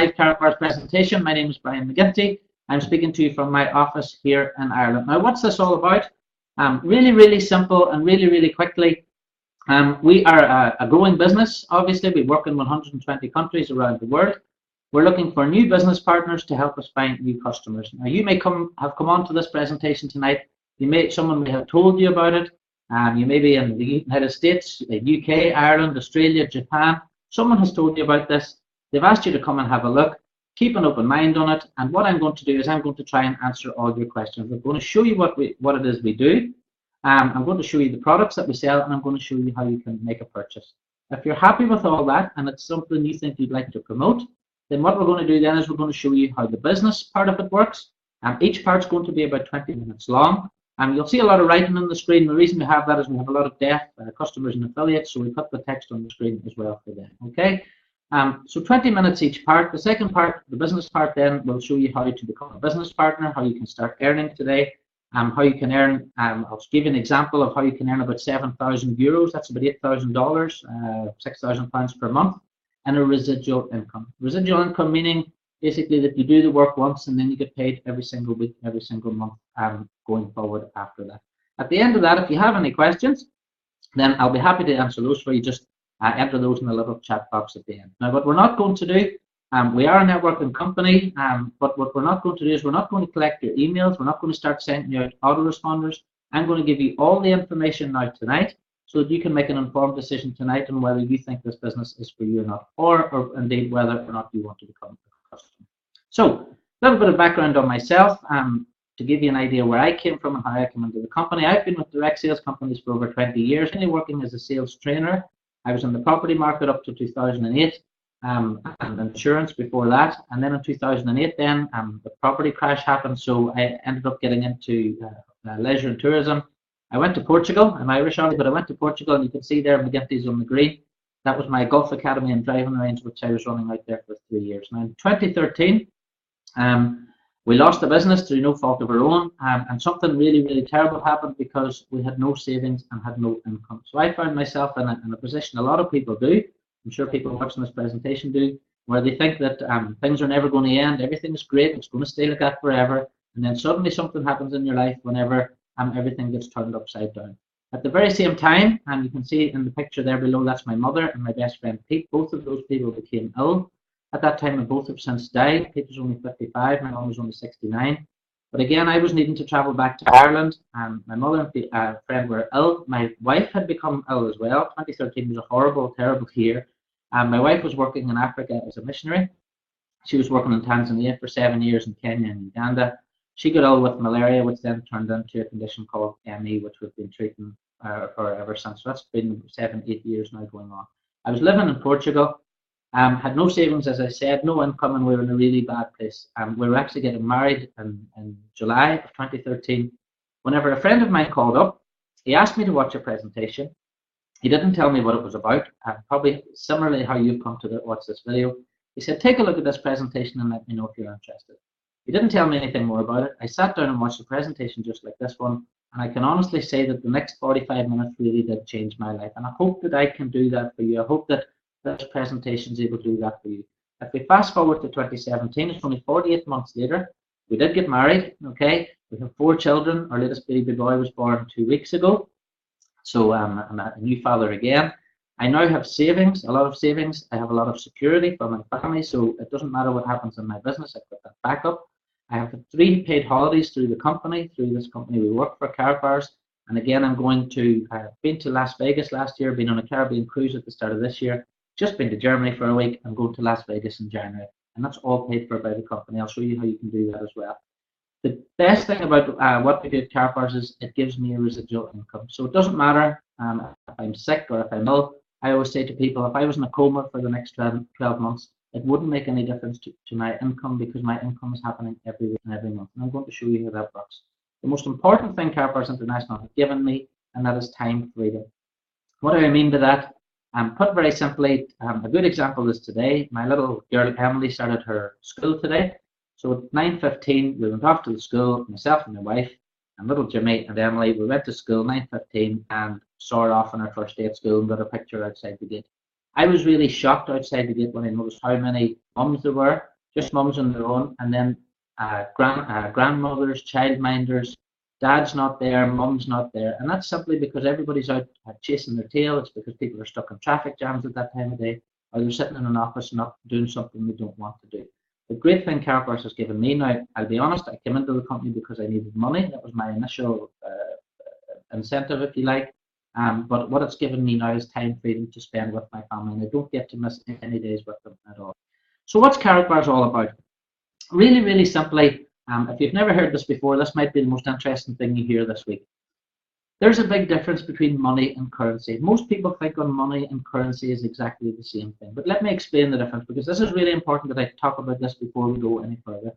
live Karatbars presentation. My name is Brian McGinty. I'm speaking to you from my office here in Ireland. Now, what's this all about? Really simple and really quickly. We are a growing business. Obviously, we work in 120 countries around the world. We're looking for new business partners to help us find new customers. Now, you may have come on to this presentation tonight. Someone may have told you about it. You may be in the United States, the UK, Ireland, Australia, Japan. Someone has told you about this. They've asked you to come and have a look. Keep an open mind on it. And what I'm going to do is I'm going to try and answer all your questions. We're going to show you what it is we do. I'm going to show you the products that we sell, and I'm going to show you how you can make a purchase. If you're happy with all that and it's something you think you'd like to promote, then what we're going to do then is we're going to show you how the business part of it works. Each part's going to be about 20 minutes long. You'll see a lot of writing on the screen. The reason we have that is we have a lot of deaf customers and affiliates, so we put the text on the screen as well for them. Okay. So 20 minutes each part. The second part, the business part, then will show you how to become a business partner, how you can start earning today, how you can earn. I'll give you an example of how you can earn about 7,000 euros. That's about $8,000, 6,000 pounds per month, and a residual income. Residual income meaning basically that you do the work once and then you get paid every single week, every single month, going forward after that. At the end of that, if you have any questions, then I'll be happy to answer those for you. Just enter those in the little chat box at the end. Now, what we're not going to do, we are a networking company, but what we're not going to do is we're not going to collect your emails. We're not going to start sending you out autoresponders. I'm going to give you all the information now tonight so that you can make an informed decision tonight on whether you think this business is for you or not, or indeed whether or not you want to become a customer. So, a little bit of background on myself. To give you an idea where I came from and how I came into the company. I've been with direct sales companies for over 20 years, mainly working as a sales trainer. I was in the property market up to 2008, and insurance before that. And then in 2008, then the property crash happened, so I ended up getting into leisure and tourism. I went to Portugal. I'm Irish, but I went to Portugal, and you can see there McGinty's on the green. That was my golf academy and driving range, which I was running out there for 3 years. Now, in 2013, we lost the business through no fault of our own, and something really terrible happened because we had no savings and had no income. So I found myself in a position a lot of people do, I'm sure people watching this presentation do, where they think that things are never going to end, everything's great, it's going to stay like that forever, and then suddenly something happens in your life whenever everything gets turned upside down. At the very same time, and you can see in the picture there below, that's my mother and my best friend Pete. Both of those people became ill at that time, and both have since died. Pete was only 55, my mom was only 69. But again, I was needing to travel back to Ireland, and my mother and friend were ill. My wife had become ill as well. 2013 was a horrible, terrible year. My wife was working in Africa as a missionary. She was working in Tanzania for 7 years, in Kenya and Uganda. She got ill with malaria, which then turned into a condition called ME, which we've been treating for ever since. So that's been 7-8 years now going on. I was living in Portugal. Had no savings, as I said, no income, and we were in a really bad place. We were actually getting married in July of 2013. Whenever a friend of mine called up, he asked me to watch a presentation. He didn't tell me what it was about, probably similarly how you've come to watch this video. He said, take a look at this presentation and let me know if you're interested. He didn't tell me anything more about it. I sat down and watched the presentation just like this one, and I can honestly say that the next 45 minutes really did change my life, and I hope that I can do that for you. I hope that this presentation is able to do that for you. If we fast forward to 2017, it's only 48 months later. We did get married, okay? We have 4 children. Our latest baby boy was born 2 weeks ago. So I'm a new father again. I now have savings, a lot of savings. I have a lot of security for my family, so it doesn't matter what happens in my business. I've got that backup. I have 3 paid holidays through the company, through this company we work for, Karatbars. And again, I'm going to, been to Las Vegas last year, been on a Caribbean cruise at the start of this year. Just been to Germany for a week. I'm going to Las Vegas in January, and that's all paid for by the company. I'll show you how you can do that as well. The best thing about what we do at Karatbars is it gives me a residual income. So it doesn't matter if I'm sick or if I'm ill. I always say to people, if I was in a coma for the next 12 months, it wouldn't make any difference to my income because my income is happening every week and every month. And I'm going to show you how that works. The most important thing Karatbars International has given me, and that is time freedom. What do I mean by that? Put very simply, a good example is today. My little girl Emily started her school today. So at 9:15, we went off to the school, myself and my wife, and little Jimmy and Emily. We went to school 9:15 and saw her off on her first day at school and got a picture outside the gate. I was really shocked outside the gate when I noticed how many mums there were. just mums on their own, and then grandmothers, childminders, dad's not there, mum's not there, and that's simply because everybody's out chasing their tail. It's because people are stuck in traffic jams at that time of day, or they're sitting in an office not doing something they don't want to do. The great thing Karatbars has given me now, I'll be honest, I came into the company because I needed money. That was my initial incentive, if you like. But what it's given me now is time freedom to spend with my family, and I don't get to miss any days with them at all. So what's Karatbars all about? Really, really simply, if you've never heard this before, this might be the most interesting thing you hear this week. There's a big difference between money and currency. Most people think on money and currency is exactly the same thing. But let me explain the difference, because this is really important that I talk about this before we go any further.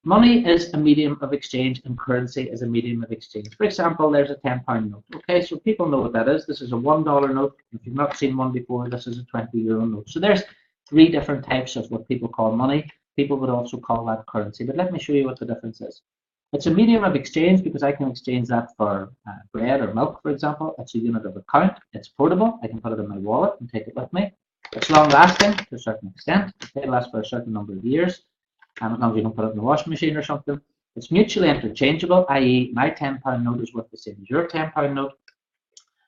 Money is a medium of exchange and currency is a medium of exchange. For example, there's a £10 note. Okay, so people know what that is. This is a $1 note. If you've not seen one before, this is a €20 note. So there's three different types of what people call money. People would also call that currency. But let me show you what the difference is. It's a medium of exchange because I can exchange that for bread or milk, for example. It's a unit of account. It's portable. I can put it in my wallet and take it with me. It's long-lasting to a certain extent. It lasts for a certain number of years. And as long as you don't put it in the washing machine or something. It's mutually interchangeable, i.e. my £10 note is worth the same as your £10 note.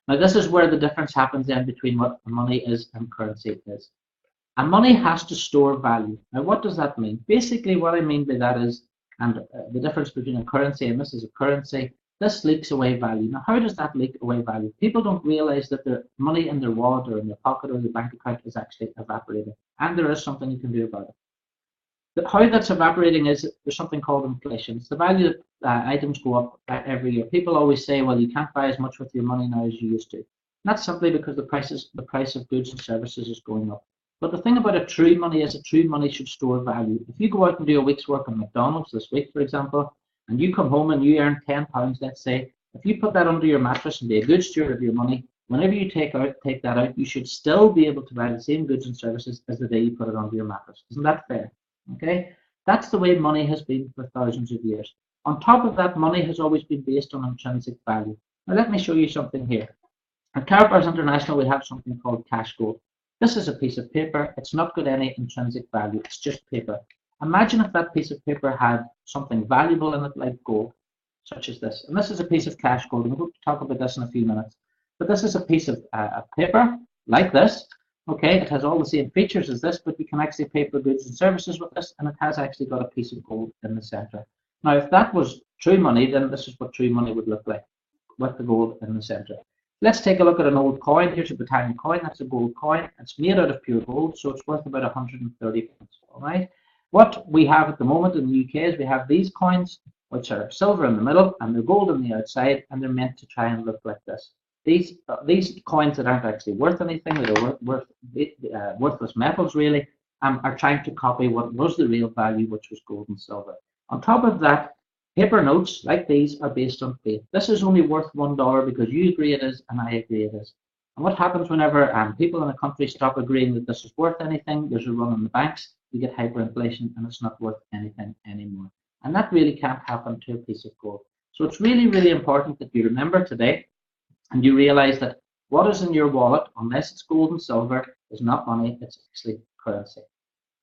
Now this is where the difference happens then between what money is and currency is. And money has to store value. Now what does that mean? Basically what I mean by that is, and the difference between a currency and this is a currency, this leaks away value. Now how does that leak away value? People don't realize that their money in their wallet or in their pocket or their bank account is actually evaporating. And there is something you can do about it. How that's evaporating is there's something called inflation. It's the value that items go up every year. People always say, well, you can't buy as much with your money now as you used to. And that's simply because the price of goods and services is going up. But the thing about a true money is a true money should store value. If you go out and do a week's work on McDonald's this week, for example, and you come home and you earn £10, let's say, if you put that under your mattress and be a good steward of your money, whenever you take that out, you should still be able to buy the same goods and services as the day you put it under your mattress. Isn't that fair? Okay, that's the way money has been for thousands of years. On top of that, money has always been based on intrinsic value. Now let me show you something here. At Karatbars International, we have something called cash gold. This is a piece of paper. It's not got any intrinsic value. It's just paper. Imagine if that piece of paper had something valuable in it, like gold, such as this. And this is a piece of cash gold. We'll talk about this in a few minutes. But this is a piece of paper like this. Okay, it has all the same features as this, but you can actually pay for goods and services with this, and it has actually got a piece of gold in the center. Now, if that was true money, then this is what true money would look like, with the gold in the center. Let's take a look at an old coin. Here's a Britannia coin. That's a gold coin. It's made out of pure gold, so it's worth about 130 pence. All right. What we have at the moment in the UK is we have these coins, which are silver in the middle, and they're gold on the outside, and they're meant to try and look like this. These coins that aren't actually worth anything, that are worthless metals really, are trying to copy what was the real value, which was gold and silver. On top of that, paper notes like these are based on faith. This is only worth $1 because you agree it is and I agree it is. And what happens whenever people in a country stop agreeing that this is worth anything, there's a run on the banks, you get hyperinflation and it's not worth anything anymore. And that really can't happen to a piece of gold. So it's really, really important that you remember today and you realize that what is in your wallet, unless it's gold and silver, is not money, it's actually currency.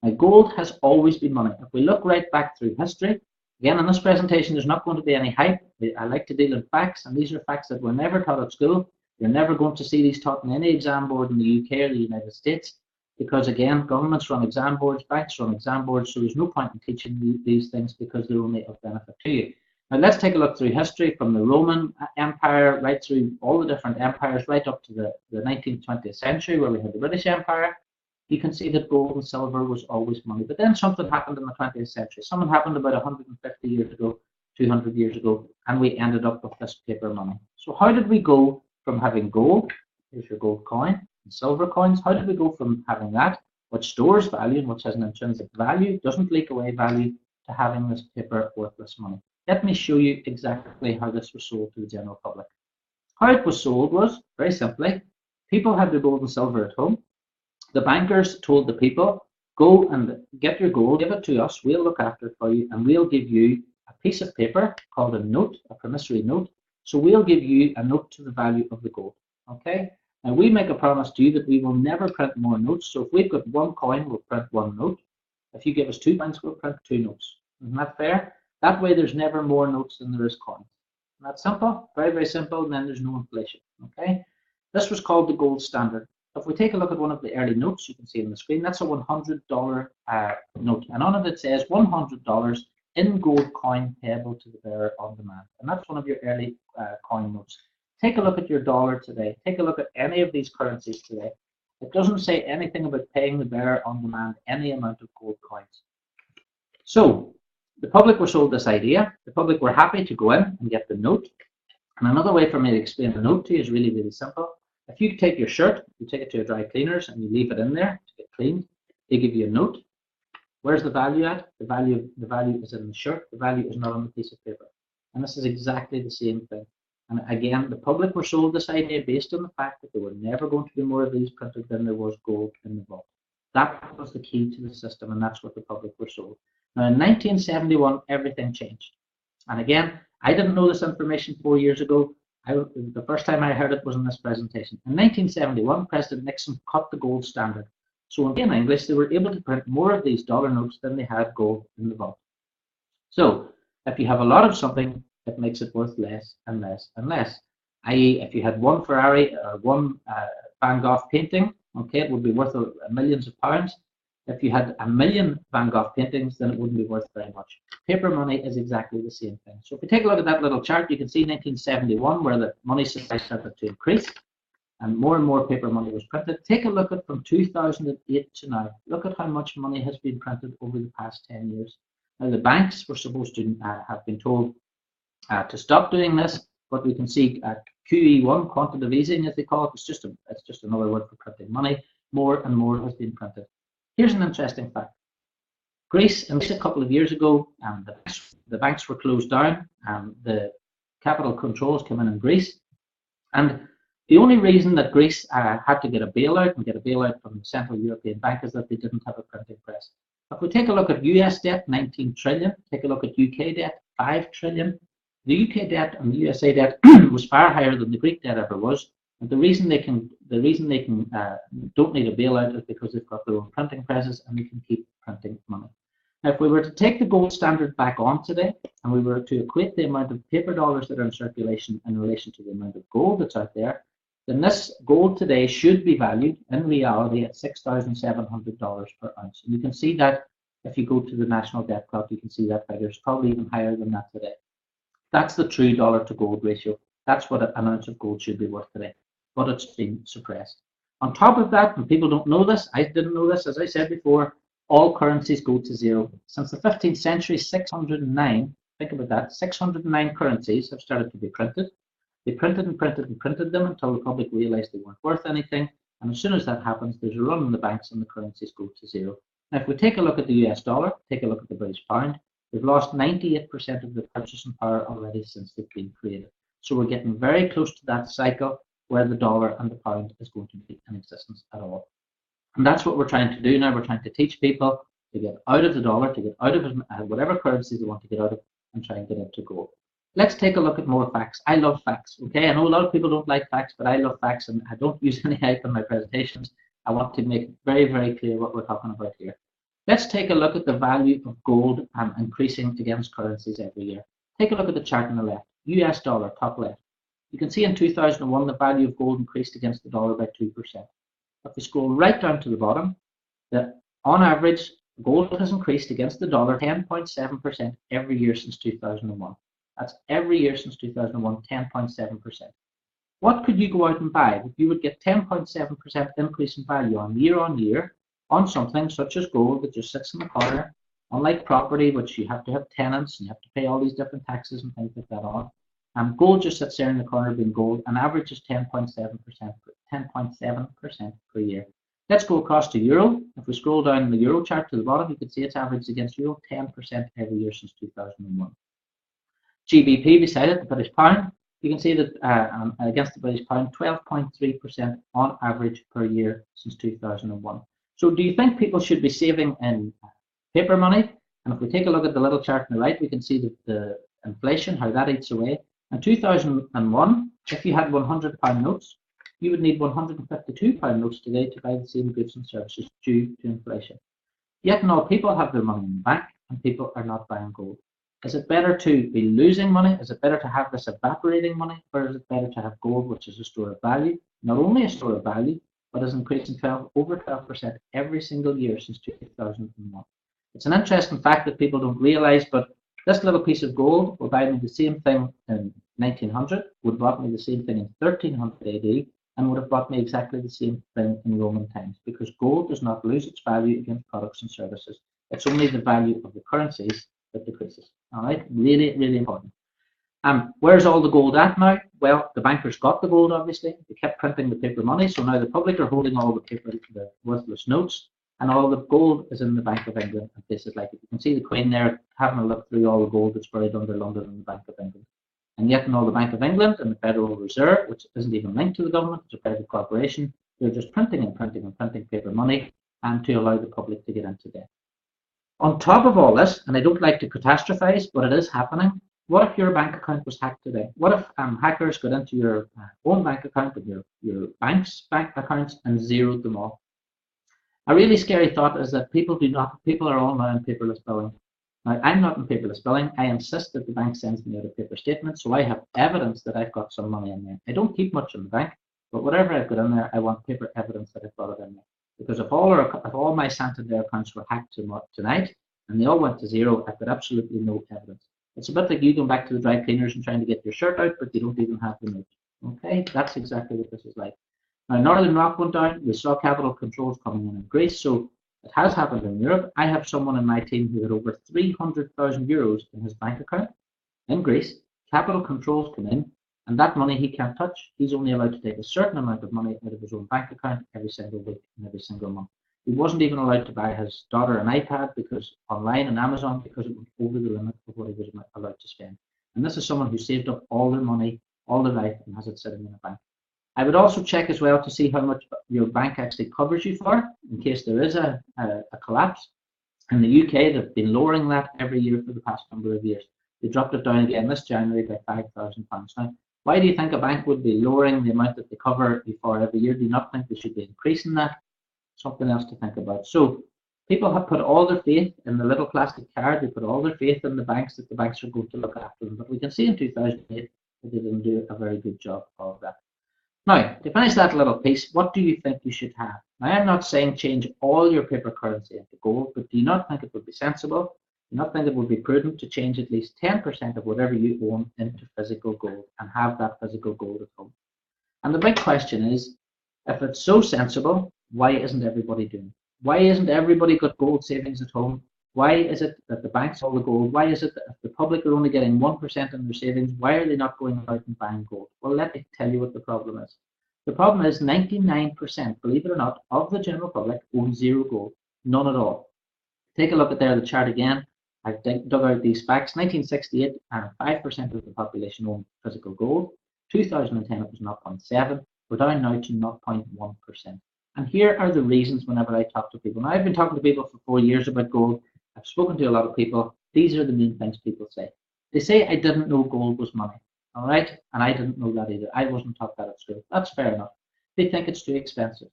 Now, gold has always been money. If we look right back through history, again, in this presentation, there's not going to be any hype. I like to deal in facts, and these are facts that were never taught at school. You're never going to see these taught in any exam board in the UK or the United States, because again, governments run exam boards, banks run exam boards, so there's no point in teaching these things because they're only of benefit to you. Now let's take a look through history from the Roman Empire right through all the different empires right up to the 19th, 20th century where we had the British Empire. You can see that gold and silver was always money. But then something happened in the 20th century. Something happened about 150 years ago, 200 years ago, and we ended up with this paper money. So how did we go from having gold, here's your gold coin, and silver coins, how did we go from having that, which stores value and which has an intrinsic value, doesn't leak away value, to having this paper worthless money? Let me show you exactly how this was sold to the general public. How it was sold was, very simply, people had their gold and silver at home. The bankers told the people, go and get your gold, give it to us, we'll look after it for you, and we'll give you a piece of paper called a note, a promissory note. So we'll give you a note to the value of the gold. Okay? Now we make a promise to you that we will never print more notes. So if we've got one coin, we'll print one note. If you give us £2, we'll print 2 notes. Isn't that fair? That way there's never more notes than there is coins. Isn't that simple? Very, very simple, and then there's no inflation. Okay? This was called the gold standard. If we take a look at one of the early notes, you can see on the screen, that's a $100 note. And on it says $100 in gold coin payable to the bearer on demand. And that's one of your early coin notes. Take a look at your dollar today. Take a look at any of these currencies today. It doesn't say anything about paying the bearer on demand any amount of gold coins. So the public were sold this idea. The public were happy to go in and get the note. And another way for me to explain the note to you is really, really simple. If you take your shirt, you take it to a dry cleaners and you leave it in there to get cleaned, they give you a note. Where's the value at? The value is in the shirt. The value is not on the piece of paper. And this is exactly the same thing. And again, the public were sold this idea based on the fact that there were never going to be more of these printed than there was gold in the vault. That was the key to the system, and that's what the public were sold. Now, in 1971, everything changed. And again, I didn't know this information 4 years ago. The first time I heard it was in this presentation. In 1971, President Nixon cut the gold standard. So in English, they were able to print more of these dollar notes than they had gold in the vault. So if you have a lot of something, it makes it worth less and less and less. I.e., if you had one Ferrari or one Van Gogh painting, okay, it would be worth millions of pounds. If you had 1 million Van Gogh paintings, then it wouldn't be worth very much. Paper money is exactly the same thing. So if we take a look at that little chart, you can see 1971 where the money supply started to increase and more paper money was printed. Take a look at from 2008 to now. Look at how much money has been printed over the past 10 years. Now the banks were supposed to have been told to stop doing this, but we can see QE1, quantitative easing as they call it, it's just another word for printing money. More and more has been printed. Here's an interesting fact. Greece, a couple of years ago, the banks were closed down, and the capital controls came in Greece. And the only reason that Greece had to get a bailout from the Central European Bank is that they didn't have a printing press. If we take a look at US debt, 19 trillion, take a look at UK debt, 5 trillion. The UK debt and the USA debt was far higher than the Greek debt ever was. And the reason they don't need a bailout is because they've got their own printing presses and they can keep printing money. Now, if we were to take the gold standard back on today and we were to equate the amount of paper dollars that are in circulation in relation to the amount of gold that's out there, then this gold today should be valued in reality at $6,700 per ounce. And you can see that if you go to the national debt clock, you can see that figure is probably even higher than that today. That's the true dollar to gold ratio. That's what an ounce of gold should be worth today, but it's been suppressed. On top of that, and people don't know this, I didn't know this, as I said before, all currencies go to zero. Since the 15th century, 609, think about that, 609 currencies have started to be printed. They printed and printed and printed them until the public realized they weren't worth anything. And as soon as that happens, there's a run on the banks and the currencies go to zero. Now, if we take a look at the US dollar, take a look at the British pound, they've lost 98% of their purchasing power already since they've been created. So we're getting very close to that cycle where the dollar and the pound is going to be in existence at all. And that's what we're trying to do now. We're trying to teach people to get out of the dollar, to get out of whatever currency they want to get out of, and try and get into gold. Let's take a look at more facts. I love facts, okay? I know a lot of people don't like facts, but I love facts, and I don't use any hype in my presentations. I want to make it very, very clear what we're talking about here. Let's take a look at the value of gold increasing against currencies every year. Take a look at the chart on the left. US dollar, top left. You can see in 2001, the value of gold increased against the dollar by 2%. If we scroll right down to the bottom, on average, gold has increased against the dollar 10.7% every year since 2001. That's every year since 2001, 10.7%. What could you go out and buy if you would get 10.7% increase in value on year on something such as gold that just sits in the corner, unlike property, which you have to have tenants and you have to pay all these different taxes and things like that on. Gold just sits there in the corner being gold, and average is 10.7% per year. Let's go across to euro. If we scroll down the euro chart to the bottom, you can see it's averaged against euro 10% every year since 2001. GBP beside it, the British pound, you can see that against the British pound, 12.3% on average per year since 2001. So do you think people should be saving in paper money? And if we take a look at the little chart on the right, we can see the inflation, how that eats away. In 2001, if you had £100 notes, you would need £152 notes today to buy the same goods and services due to inflation. Yet no, people have their money in the bank and people are not buying gold. Is it better to be losing money? Is it better to have this evaporating money? Or is it better to have gold, which is a store of value? Not only a store of value, but is increasing over 12% every single year since 2001. It's an interesting fact that people don't realize, but this little piece of gold will buy me the same thing in 1900, would have bought me the same thing in 1300 AD, and would have bought me exactly the same thing in Roman times, because gold does not lose its value against products and services. It's only the value of the currencies that decreases. All right, really, really important. Where's all the gold at now? Well, the bankers got the gold, obviously. They kept printing the paper money, so now the public are holding all the paper, the worthless notes, and all the gold is in the Bank of England and places like it. You can see the Queen there having a look through all the gold that's buried under London in the Bank of England. And yet in all the Bank of England and the Federal Reserve, which isn't even linked to the government, it's a private corporation, they're just printing and printing and printing paper money and to allow the public to get into debt. On top of all this, and I don't like to catastrophize, but it is happening, what if your bank account was hacked today? What if hackers got into your own bank account and your bank's bank accounts and zeroed them all? A really scary thought is that people are all now in paperless billing. Now, I'm not in paperless billing. I insist that the bank sends me out a paper statement, so I have evidence that I've got some money in there. I don't keep much in the bank, but whatever I've got in there, I want paper evidence that I've got it in there. Because if all my Santander accounts were hacked tonight and they all went to zero, I've got absolutely no evidence. It's a bit like you going back to the dry cleaners and trying to get your shirt out, but you don't even have the note. Okay, that's exactly what this is like. Now, Northern Rock went down. We saw capital controls coming in Greece, so it has happened in Europe. I have someone in my team who had over 300,000 euros in his bank account in Greece. Capital controls come in, and that money he can't touch. He's only allowed to take a certain amount of money out of his own bank account every single week and every single month. He wasn't even allowed to buy his daughter an iPad because online and Amazon because it went over the limit of what he was allowed to spend. And this is someone who saved up all their money all their life and has it sitting in a bank. I would also check as well to see how much your bank actually covers you for in case there is a collapse. In the UK, they've been lowering that every year for the past number of years. They dropped it down again this January by £5,000. Now, why do you think a bank would be lowering the amount that they cover you for every year? Do you not think they should be increasing that? Something else to think about. So people have put all their faith in the little plastic card. They put all their faith in the banks that the banks are going to look after them. But we can see in 2008 that they didn't do a very good job of that. Now, to finish that little piece, what do you think you should have? Now, I'm not saying change all your paper currency into gold, but do you not think it would be sensible? Do you not think it would be prudent to change at least 10% of whatever you own into physical gold and have that physical gold at home? And the big question is, if it's so sensible, why isn't everybody doing it? Why isn't everybody got gold savings at home? Why is it that the banks hold the gold? Why is it that if the public are only getting 1% in their savings, why are they not going out and buying gold? Well, let me tell you what the problem is. The problem is 99%, believe it or not, of the general public own zero gold, none at all. Take a look at the chart again. I've dug out these facts. 1968, 5% of the population owned physical gold. 2010, it was 0.7. We're down now to 0.1%. And here are the reasons whenever I talk to people. Now, I've been talking to people for 4 years about gold. I've spoken to a lot of people. These are the main things people say. They say, I didn't know gold was money. All right? And I didn't know that either. I wasn't taught that at school. That's fair enough. They think it's too expensive.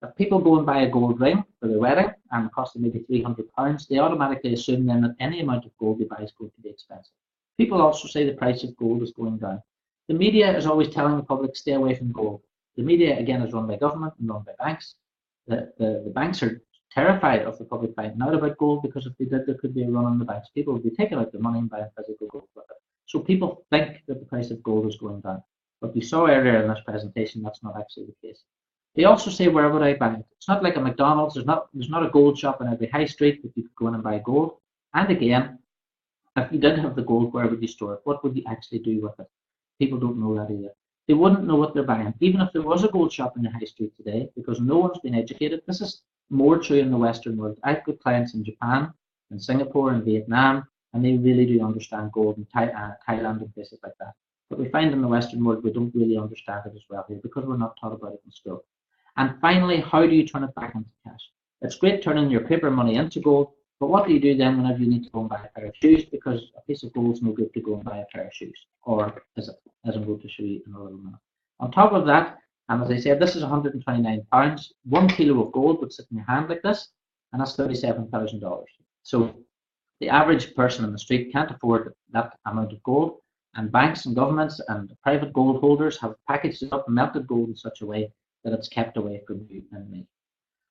If people go and buy a gold ring for their wedding and it costs them maybe £300, they automatically assume then that any amount of gold they buy is going to be expensive. People also say the price of gold is going down. The media is always telling the public, stay away from gold. The media, again, is run by government and run by banks. The banks are terrified of the public finding out about gold because if they did, there could be a run on the banks. People would be taking out their money and buying physical gold with it. So people think that the price of gold is going down. But we saw earlier in this presentation, that's not actually the case. They also say, where would I buy it? It's not like a McDonald's. There's not a gold shop in every high street that you could go in and buy gold. And again, if you did have the gold, where would you store it? What would you actually do with it? People don't know that either. They wouldn't know what they're buying, even if there was a gold shop in the high street today, because no one's been educated. This is more true in the Western world. I've got clients in Japan, in Singapore, and Vietnam, and they really do understand gold in Thailand and places like that. But we find in the Western world we don't really understand it as well here because we're not taught about it in school. And finally, how do you turn it back into cash? It's great turning your paper money into gold, but what do you do then whenever you need to go and buy a pair of shoes? Because a piece of gold is no good to go and buy a pair of shoes, or is it? As I'm going to show you in a little minute. On top of that, and as I said, this is £129. 1 kilo of gold would sit in your hand like this, and that's $37,000. So the average person in the street can't afford that amount of gold, and banks and governments and private gold holders have packaged it up and melted gold in such a way that it's kept away from you and me.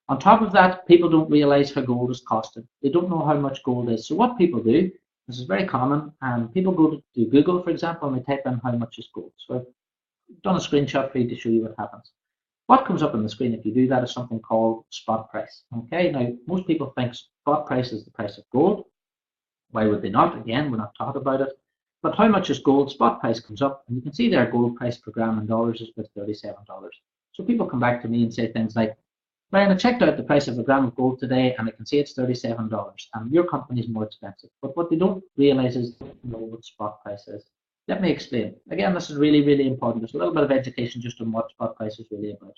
On top of that, people don't realize how gold is costed. They don't know how much gold is. So what people do, this is very common, people go to Google, for example, and they type in how much is gold. So I've done a screenshot for you to show you what happens. What comes up on the screen if you do that is something called spot price. Okay, now most people think spot price is the price of gold. Why would they not? Again, we're not taught about it. But how much is gold? Spot price comes up, and you can see there gold price per gram in dollars is about $37. So people come back to me and say things like, Ryan, I checked out the price of a gram of gold today, and I can see it's $37, and your company is more expensive. But what they don't realize is they don't know what spot price is. Let me explain. Again, this is really, really important. There's a little bit of education just on what spot price is really about.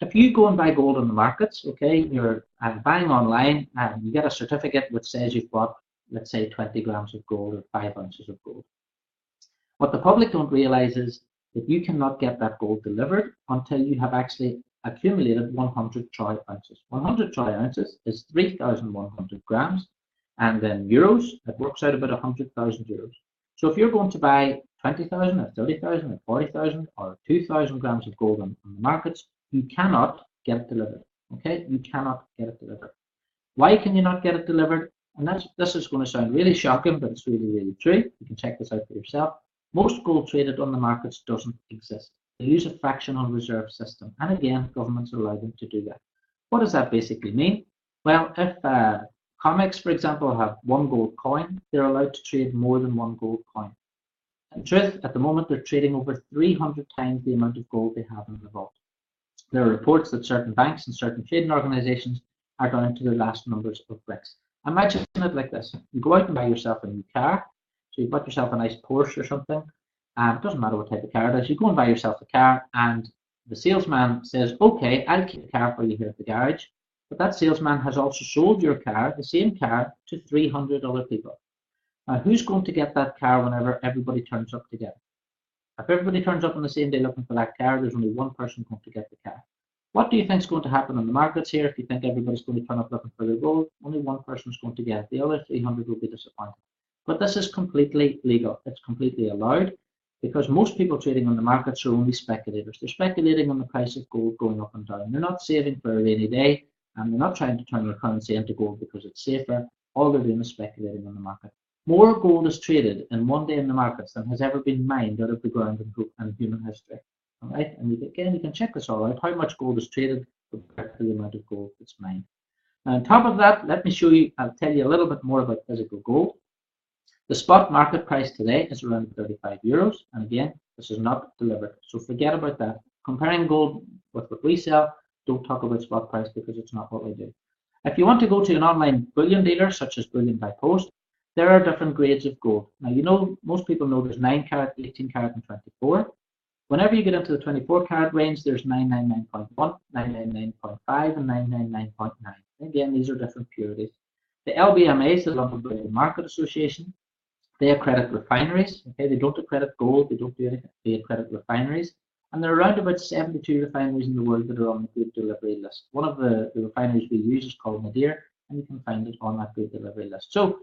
If you go and buy gold on the markets, okay, you're buying online, and you get a certificate which says you've bought, let's say, 20 grams of gold or 5 ounces of gold. What the public don't realize is that you cannot get that gold delivered until you have actually accumulated 100 troy ounces. 100 troy ounces is 3,100 grams, and then euros, it works out about 100,000 euros. So if you're going to buy 20,000 or 30,000 or 40,000 or 2,000 grams of gold on the markets, you cannot get it delivered. Okay, you cannot get it delivered. Why can you not get it delivered? And this is going to sound really shocking, but it's really, really true. You can check this out for yourself. Most gold traded on the markets doesn't exist. They use a fractional reserve system, and again, governments allow them to do that. What does that basically mean? Well, if comics, for example, have one gold coin, they're allowed to trade more than one gold coin. In truth, at the moment, they're trading over 300 times the amount of gold they have in the vault. There are reports that certain banks and certain trading organizations are down to their last numbers of bricks. Imagine it like this. You go out and buy yourself a new car. So you bought yourself a nice Porsche or something. It doesn't matter what type of car it is. You go and buy yourself a car, and the salesman says, okay, I'll keep the car for you here at the garage. But that salesman has also sold your car, the same car, to 300 other people. Now, who's going to get that car whenever everybody turns up together? If everybody turns up on the same day looking for that car, there's only one person going to get the car. What do you think is going to happen in the markets here if you think everybody's going to turn up looking for their gold? Only one person is going to get it. The other 300 will be disappointed. But this is completely legal. It's completely allowed, because most people trading on the markets are only speculators. They're speculating on the price of gold going up and down. They're not saving for a rainy day, and they're not trying to turn their currency into gold because it's safer. All they're doing is speculating on the market. More gold is traded in one day in the markets than has ever been mined out of the ground in human history. All right, and you can check this all out, how much gold is traded compared to the amount of gold that's mined. Now, on top of that, let me show you, I'll tell you a little bit more about physical gold. The spot market price today is around 35 euros, and again, this is not delivered, so forget about that. Comparing gold with what we sell, don't talk about spot price because it's not what we do. If you want to go to an online bullion dealer, such as Bullion by Post, there are different grades of gold. Now, you know, most people know there's 9 carat, 18 carat, and 24. Whenever you get into the 24 carat range, there's 999.1, 999.5, and 999.9. Again, these are different purities. The LBMA is the London Bullion Market Association. They accredit refineries. Okay, they don't accredit gold. They don't do anything. They accredit refineries, and there are around about 72 refineries in the world that are on the good delivery list. One of the refineries we use is called Nadir, and you can find it on that good delivery list. So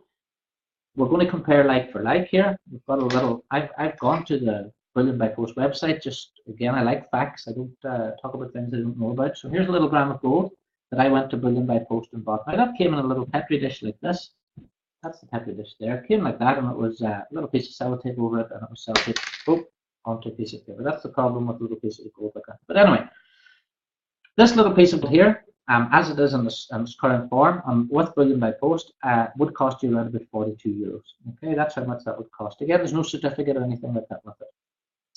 we're going to compare like for like here. We've got a little. I've gone to the Bullion by Post website. Just again, I like facts. I don't talk about things I don't know about. So here's a little gram of gold that I went to Bullion by Post and bought. Now that came in a little Petri dish like this. That's the Petri dish there. It came like that, and it was a little piece of sellotape over it, and it was sellotape onto a piece of paper. That's the problem with little pieces of gold like that. But anyway, this little piece of gold here, as it is in this current form, with Bullion by Post, would cost you around about 42 euros. Okay, that's how much that would cost. Again, there's no certificate or anything like that with it.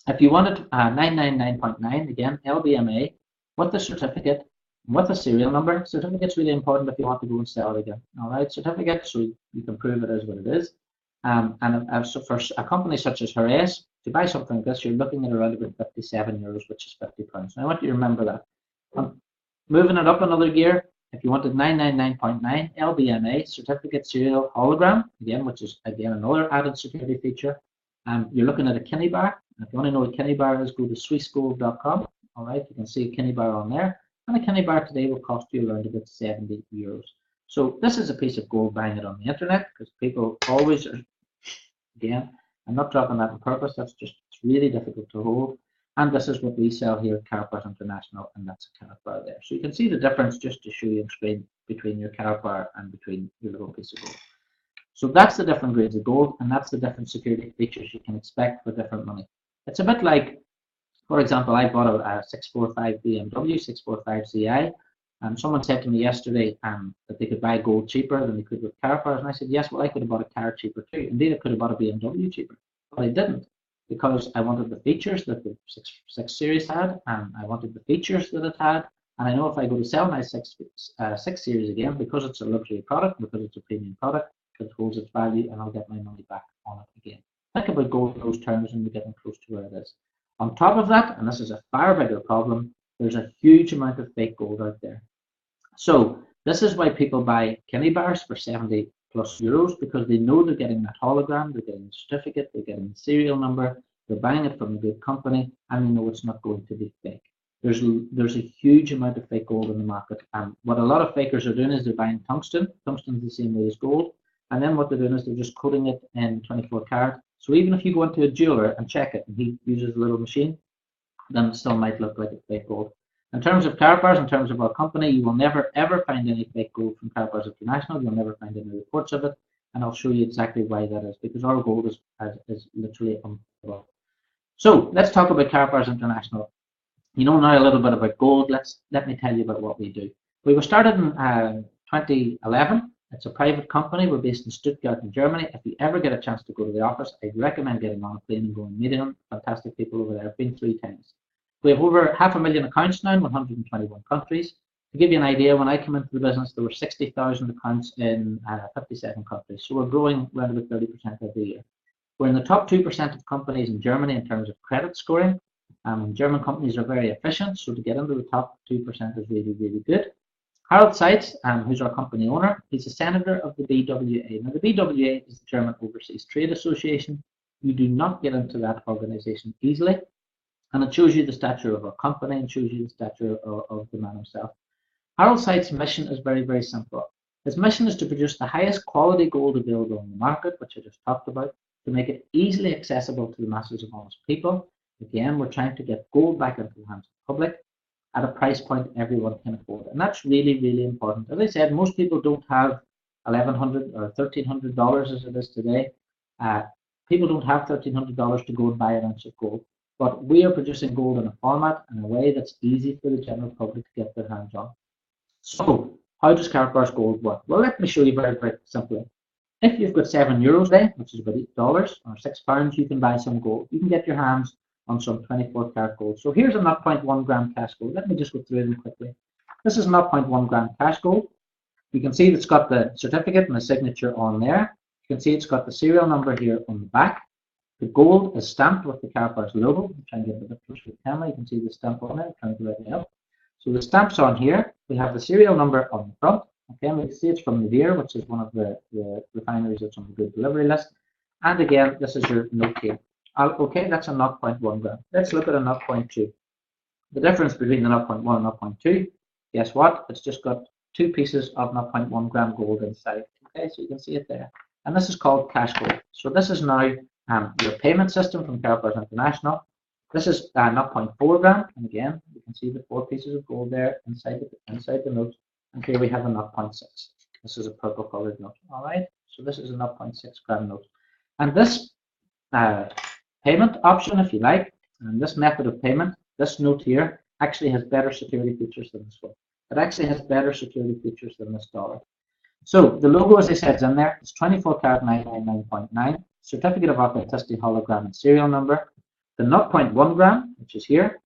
If you wanted 999.9, again, LBMA, with the certificate, with a serial number. Certificate's really important if you want to go and sell it again. All right, certificate, so you can prove it is what it is. So for a company such as Jerez, to buy something like this, you're looking at around about 57 euros, which is £50. Now I want you to remember that. Moving it up another gear, if you wanted 999.9 LBMA, certificate serial hologram, again, which is again another added security feature, you're looking at a Kinney bar. If you want to know what Kinney bar is, go to swissgold.com. All right, you can see a Kinney bar on there. And a Kenny bar today will cost you around about €70. So this is a piece of gold buying it on the internet, because people always are, again, I'm not dropping that on purpose, that's just, it's really difficult to hold. And this is what we sell here at Karatbars International, and that's a carat bar there. So you can see the difference just to show you on screen between your carat bar and between your little piece of gold. So that's the different grades of gold, and that's the different security features you can expect for different money. It's a bit like, for example, I bought a 645 BMW 645 Ci, and someone said to me yesterday that they could buy gold cheaper than they could with Karatbars, and I said, yes, well, I could have bought a car cheaper too. Indeed, I could have bought a BMW cheaper, but I didn't, because I wanted the features that the 6 Series had, and I wanted the features that it had, and I know if I go to sell my 6 Series again, because it's a luxury product, because it's a premium product, it holds its value, and I'll get my money back on it again. Think about gold in those terms, and we're getting close to where it is. On top of that, and this is a far bigger problem, there's a huge amount of fake gold out there. So this is why people buy Kenny bars for €70 plus, because they know they're getting that hologram, they're getting the certificate, they're getting the serial number, they're buying it from a good company, and they know it's not going to be fake. There's a huge amount of fake gold in the market, and what a lot of fakers are doing is they're buying tungsten. Tungsten is the same way as gold, and then what they're doing is they're just coating it in 24 karat. So even if you go into a jeweler and check it, and he uses a little machine, then it still might look like it's fake gold. In terms of Karatbars, in terms of our company, you will never ever find any fake gold from Karatbars International. You'll never find any reports of it, and I'll show you exactly why that is, because our gold is literally unbelievable. So let's talk about Karatbars International. You know now a little bit about gold. Let me tell you about what we do. We were started in 2011. It's a private company. We're based in Stuttgart in Germany. If you ever get a chance to go to the office, I'd recommend getting on a plane and going and meeting them. Fantastic people over there. I've been 3 times. We have over 500,000 accounts now in 121 countries. To give you an idea, when I came into the business, there were 60,000 accounts in 57 countries. So we're growing around about 30% every year. We're in the top 2% of companies in Germany in terms of credit scoring. German companies are very efficient, so to get into the top 2% is really, really good. Harald Seitz, who's our company owner, he's a senator of the BWA. Now, the BWA is the German Overseas Trade Association. You do not get into that organization easily, and it shows you the stature of our company and shows you the stature of the man himself. Harald Seitz's mission is very, very simple. His mission is to produce the highest quality gold available on the market, which I just talked about, to make it easily accessible to the masses of honest people. Again, we're trying to get gold back into the hands of the public at a price point everyone can afford. And that's really, really important. As I said, most people don't have $1,100 or $1,300 as it is today. People don't have $1,300 to go and buy an ounce of gold. But we are producing gold in a format and a way that's easy for the general public to get their hands on. So, how does Karatbars gold work? Well, let me show you very, very simply. If you've got €7 there, which is about $8 or £6, you can buy some gold. You can get your hands on some 24 karat gold. So here's a 0.1 gram cash gold. Let me just go through them quickly. This is 0.1 gram cash gold. You can see it's got the certificate and the signature on there. You can see it's got the serial number here on the back. The gold is stamped with the Karatbars logo. I'm trying to get a bit closer to the camera. You can see the stamp on it. I'm trying to let me up. So the stamp's on here. We have the serial number on the front. Okay, and we can see it's from Navier, which is one of the refineries that's on the good delivery list. And again, this is your note here. Okay, that's a 0.1 gram. Let's look at a 0.2. The difference between the 0.1 and 0.2, guess what? It's just got 2 pieces of 0.1 gram gold inside. Okay, so you can see it there. And this is called cash gold. So this is now your payment system from Karatbars International. This is 0.4 gram. And again, you can see the 4 pieces of gold there inside the note. And here we have a 0.6. This is a purple colored note. All right, so this is a 0.6 gram note. And this payment option, if you like, and this method of payment, this note here actually has better security features than this one. It actually has better security features than this dollar. So the logo, as I said, is in there. It's 24 karat 999.9, certificate of authenticity, hologram, and serial number. The 0.1 gram, which is here,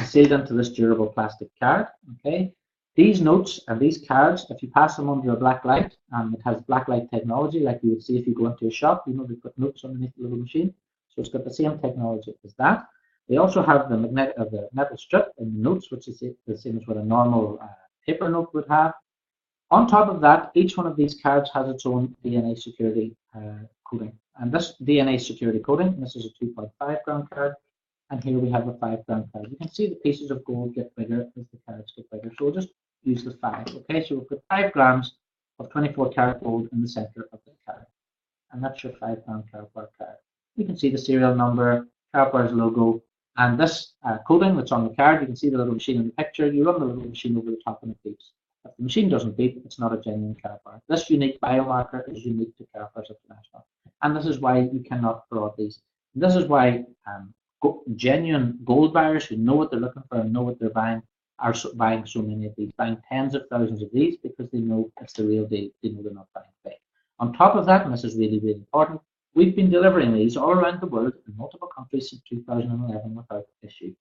is sealed into this durable plastic card. Okay, these notes and these cards, if you pass them under a black light, it has black light technology, like you would see if you go into a shop. You know, they put notes underneath the little machine. So it's got the same technology as that. They also have the metal strip in the notes, which is the same as what a normal paper note would have. On top of that, each one of these cards has its own DNA security coding. And this DNA security coding, this is a 2.5 gram card, And here we have a 5 gram card. You can see the pieces of gold get bigger as the cards get bigger. So we'll just use the 5. Okay, so we'll put 5 grams of 24 karat gold in the center of the card. And that's your 5 gram Karatbar card. You can see the serial number, Karatbar's logo, and this coding that's on the card. You can see the little machine in the picture. You run the little machine over the top and it beeps. If the machine doesn't beep, it's not a genuine Karatbar. This unique biomarker is unique to Karatbars International. And this is why you cannot fraud these. This is why genuine gold buyers who know what they're looking for and know what they're buying are buying so many of these, buying tens of thousands of these because they know it's the real deal. They know they're not buying fake. On top of that, and this is really, really important, we've been delivering these all around the world in multiple countries since 2011 without issue.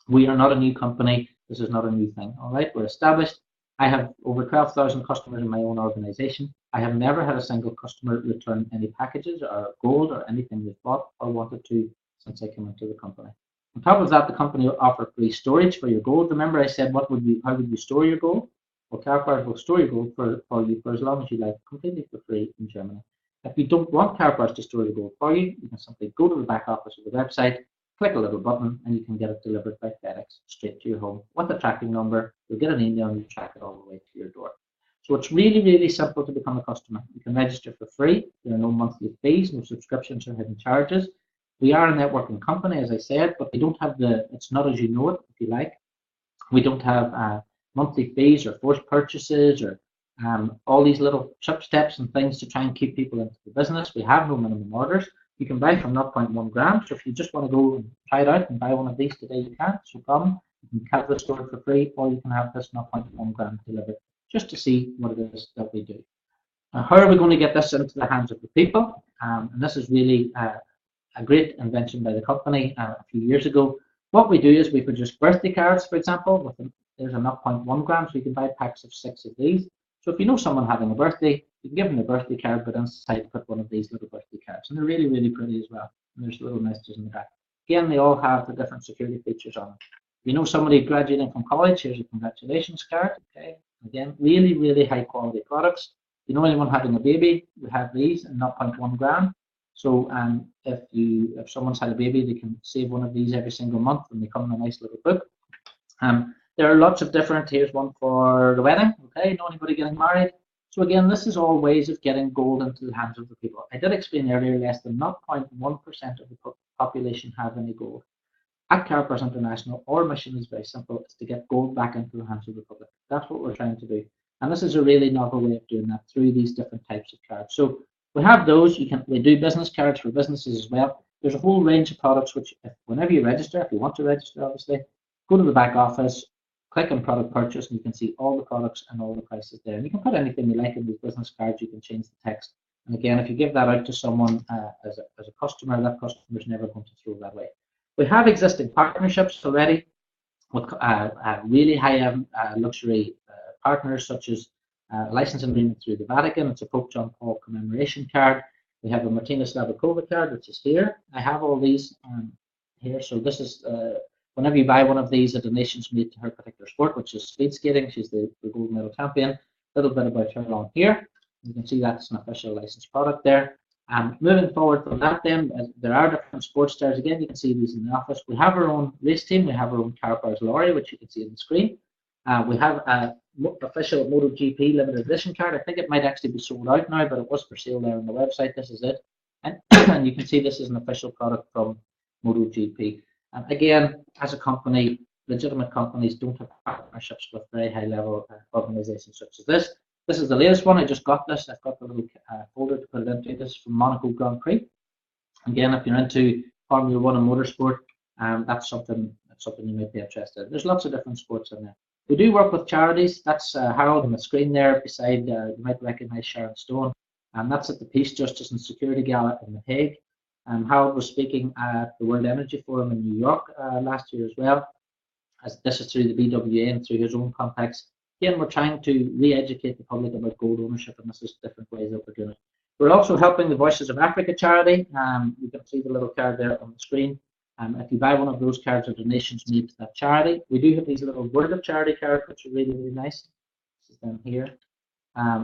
We are not a new company. This is not a new thing. All right, we're established. I have over 12,000 customers in my own organization. I have never had a single customer return any packages or gold or anything they've bought or wanted to since I came into the company. On top of that, the company will offer free storage for your gold. Remember I said, how would you store your gold? Well, Karatbars will store your gold for you for as long as you like, completely for free in Germany. If you don't want Karatbars to store your gold for you, you can simply go to the back office of the website, click a little button, and you can get it delivered by Fedex straight to your home with a tracking number. You'll get an email and you track it all the way to your door. So it's really, really simple to become a customer. You can register for free. There are no monthly fees, no subscriptions or hidden charges. We are a networking company, as I said, but we don't have it's not as you know it, if you like. We don't have monthly fees or forced purchases or all these little chip steps and things to try and keep people into the business. We have no minimum orders. You can buy from 0.1 gram. So if you just want to go and try it out and buy one of these today, you can. It's no problem. You can have this stored for free, or you can have this 0.1 gram delivered just to see what it is that we do. Now, how are we going to get this into the hands of the people? And this is really a great invention by the company a few years ago. What we do is we produce birthday cards, for example. There's a 0.1 gram, so you can buy packs of 6 of these. So if you know someone having a birthday, you can give them a birthday card, but inside put one of these little birthday cards. And they're really, really pretty as well. And there's little messages in the back. Again, they all have the different security features on them. If you know somebody graduating from college, here's a congratulations card. Okay. Again, really, really high quality products. If you know anyone having a baby, we have these in 0.1 gram. So if someone's had a baby, they can save one of these every single month and they come in a nice little book. There are lots of different, here's one for the wedding, okay, know anybody getting married? So again, this is all ways of getting gold into the hands of the people. I did explain earlier, less than 0.1% of the population have any gold. At Karatbars International, our mission is very simple, it's to get gold back into the hands of the public. That's what we're trying to do. And this is a really novel way of doing that through these different types of cards. So we have those, we do business cards for businesses as well. There's a whole range of products which, whenever you register, if you want to register, obviously, go to the back office, click on product purchase, and you can see all the products and all the prices there. And you can put anything you like in these business cards. You can change the text. And again, if you give that out to someone as a customer, that customer is never going to throw that away. We have existing partnerships already with really high-end luxury partners, such as licensing agreement through the Vatican. It's a Pope John Paul commemoration card. We have a Martina Slavakova card, which is here. I have all these here. So this is whenever you buy one of these, a donation's made to her particular sport, which is speed skating. She's the gold medal champion. A little bit about her on here. You can see that's an official licensed product there. Moving forward from that then, there are different sports stars. Again, you can see these in the office. We have our own race team. We have our own Karatbars lorry, which you can see on the screen. We have a official MotoGP limited edition card. I think it might actually be sold out now, but it was for sale there on the website. This is it. And you can see this is an official product from MotoGP. And again, as a company, legitimate companies don't have partnerships with very high level organizations such as this. This is the latest one. I just got this. I've got the little folder to put it into. This is from Monaco Grand Prix. Again, if you're into Formula 1 and motorsport, that's something you might be interested in. There's lots of different sports in there. We do work with charities. That's Harold on the screen there beside, you might recognize Sharon Stone. And that's at the Peace, Justice and Security Gala in The Hague. Harold was speaking at the World Energy Forum in New York last year as well. As this is through the BWA and through his own contacts. Again, we're trying to re-educate the public about gold ownership, and this is different ways that we're doing it. We're also helping the Voices of Africa charity. You can see the little card there on the screen. If you buy one of those cards, or donations made to that charity. We do have these little Word of Charity cards, which are really, really nice. This is them here.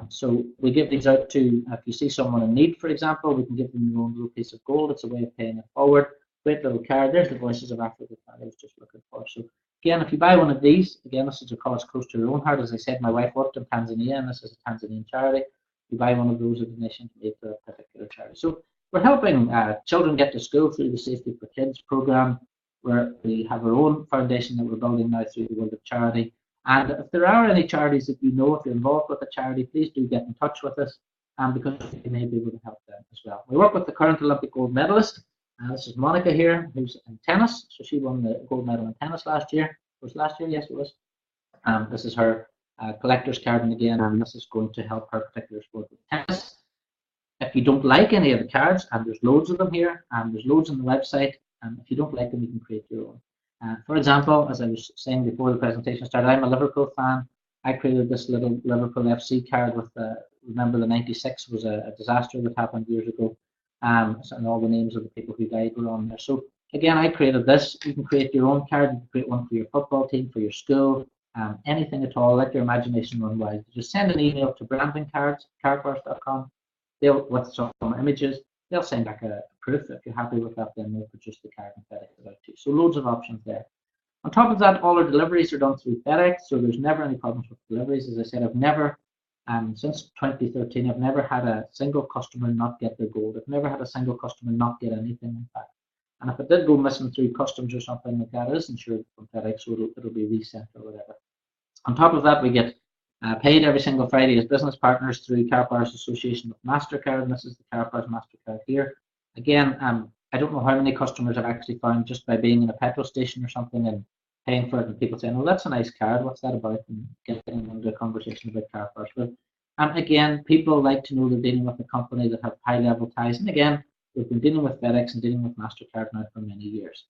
So we give these out to, if you see someone in need, for example, we can give them your own little piece of gold. It's a way of paying it forward. Great little card. There's the Voices of Africa card I was just looking for. So again, if you buy one of these, again, this is a cause close to your own heart. As I said, my wife worked in Tanzania, and this is a Tanzanian charity. If you buy one of those, a donation made to a particular charity. So we're helping children get to school through the Safety for Kids program, where we have our own foundation that we're building now through the World of Charity. And if there are any charities that you know, if you're involved with a charity, please do get in touch with us, because we may be able to help them as well. We work with the current Olympic gold medalist. This is Monica here, who's in tennis. So she won the gold medal in tennis last year. Was it last year? Yes, it was. This is her collector's card, and again, this is going to help her particular sport with tennis. If you don't like any of the cards, and there's loads of them here, and there's loads on the website, and if you don't like them, you can create your own. For example, as I was saying before the presentation started, I'm a Liverpool fan. I created this little Liverpool FC card with remember the 96 was a disaster that happened years ago. And all the names of the people who died were on there. So again, I created this. You can create your own card. You can create one for your football team, for your school, anything at all. Let your imagination run wild. Just send an email to brandingcards@karatbars.com. They'll, with some images, they'll send back a proof. If you're happy with that, then they'll produce the card and FedEx it out to you. So loads of options there. On top of that, all our deliveries are done through FedEx, so there's never any problems with deliveries. As I said, I've never since 2013, I've never had a single customer not get their gold. I've never had a single customer not get anything, in fact. And if it did go missing through customs or something like that, it is insured from FedEx, so it'll be resent or whatever. On top of that, we get paid every single Friday as business partners through Karatbars Association with Mastercard, and this is the Karatbars Mastercard here. Again, I don't know how many customers I've actually found just by being in a petrol station or something and paying for it, and people saying, "Well, that's a nice card. What's that about?" And getting into a conversation about Karatbars. But again, people like to know they're dealing with a company that have high-level ties. And again, we've been dealing with FedEx and dealing with Mastercard now for many years.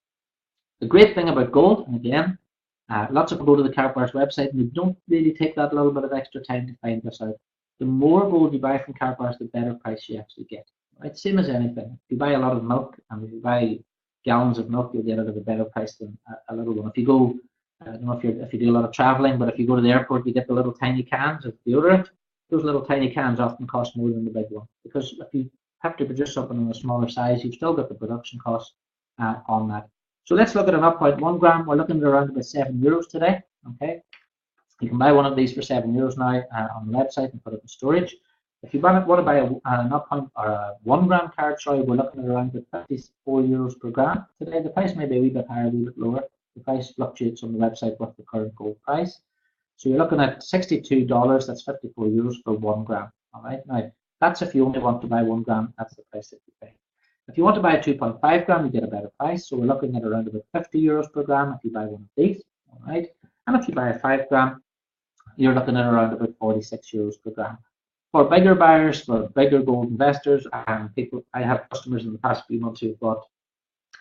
The great thing about gold, and again, lots of people go to the Karatbars website and they don't really take that little bit of extra time to find this out. The more gold you buy from Karatbars, the better price you actually get. Right? Same as anything. If you buy a lot of milk, and if you buy gallons of milk, you'll get it at a better price than a little one. If you go, I don't know if you do a lot of traveling, but if you go to the airport, you get the little tiny cans of deodorant. Those little tiny cans often cost more than the big one, because if you have to produce something in a smaller size, you've still got the production cost on that. So let's look at an 0.1 gram. We're looking at around about €7 today. Okay, you can buy one of these for €7 now on the website and put it in storage. If you want to buy a 1 gram card, sorry, we're looking at around about €54 per gram today. The price may be a wee bit higher, a wee bit lower. The price fluctuates on the website with the current gold price. So you're looking at $62. That's €54 for 1 gram. All right. Now that's if you only want to buy 1 gram. That's the price that you pay. If you want to buy a 2.5 gram, you get a better price. So we're looking at around about €50 per gram if you buy one of these. All right. And if you buy a 5 gram, you're looking at around about €46 per gram. For bigger buyers, for bigger gold investors, and people, I have customers in the past few months who've bought,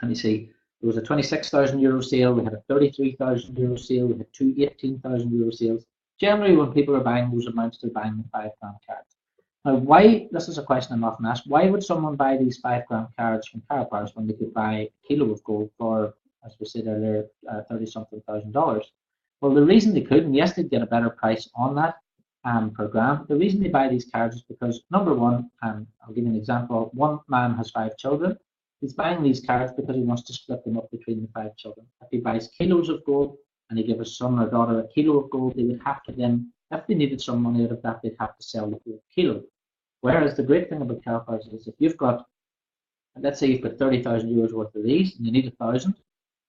let me see, there was a €26,000 sale, we had a €33,000 sale, we had two €18,000 sales. Generally, when people are buying those amounts, they're buying the 5 gram cards. Now, why, this is a question I'm often asked, why would someone buy these 5 gram cards from Karatbars when they could buy a kilo of gold for, as we said earlier, $30-something thousand? Well, the reason they could, and yes, they'd get a better price on that, per gram. The reason they buy these cards is because, number one, I'll give you an example. One man has 5 children. He's buying these cards because he wants to split them up between the 5 children. If he buys kilos of gold and he gives his son or daughter a kilo of gold, they would have to then, if they needed some money out of that, they'd have to sell the whole kilo. Whereas the great thing about Karatbars is if you've got, let's say you've got €30,000 worth of these and you need 1,000,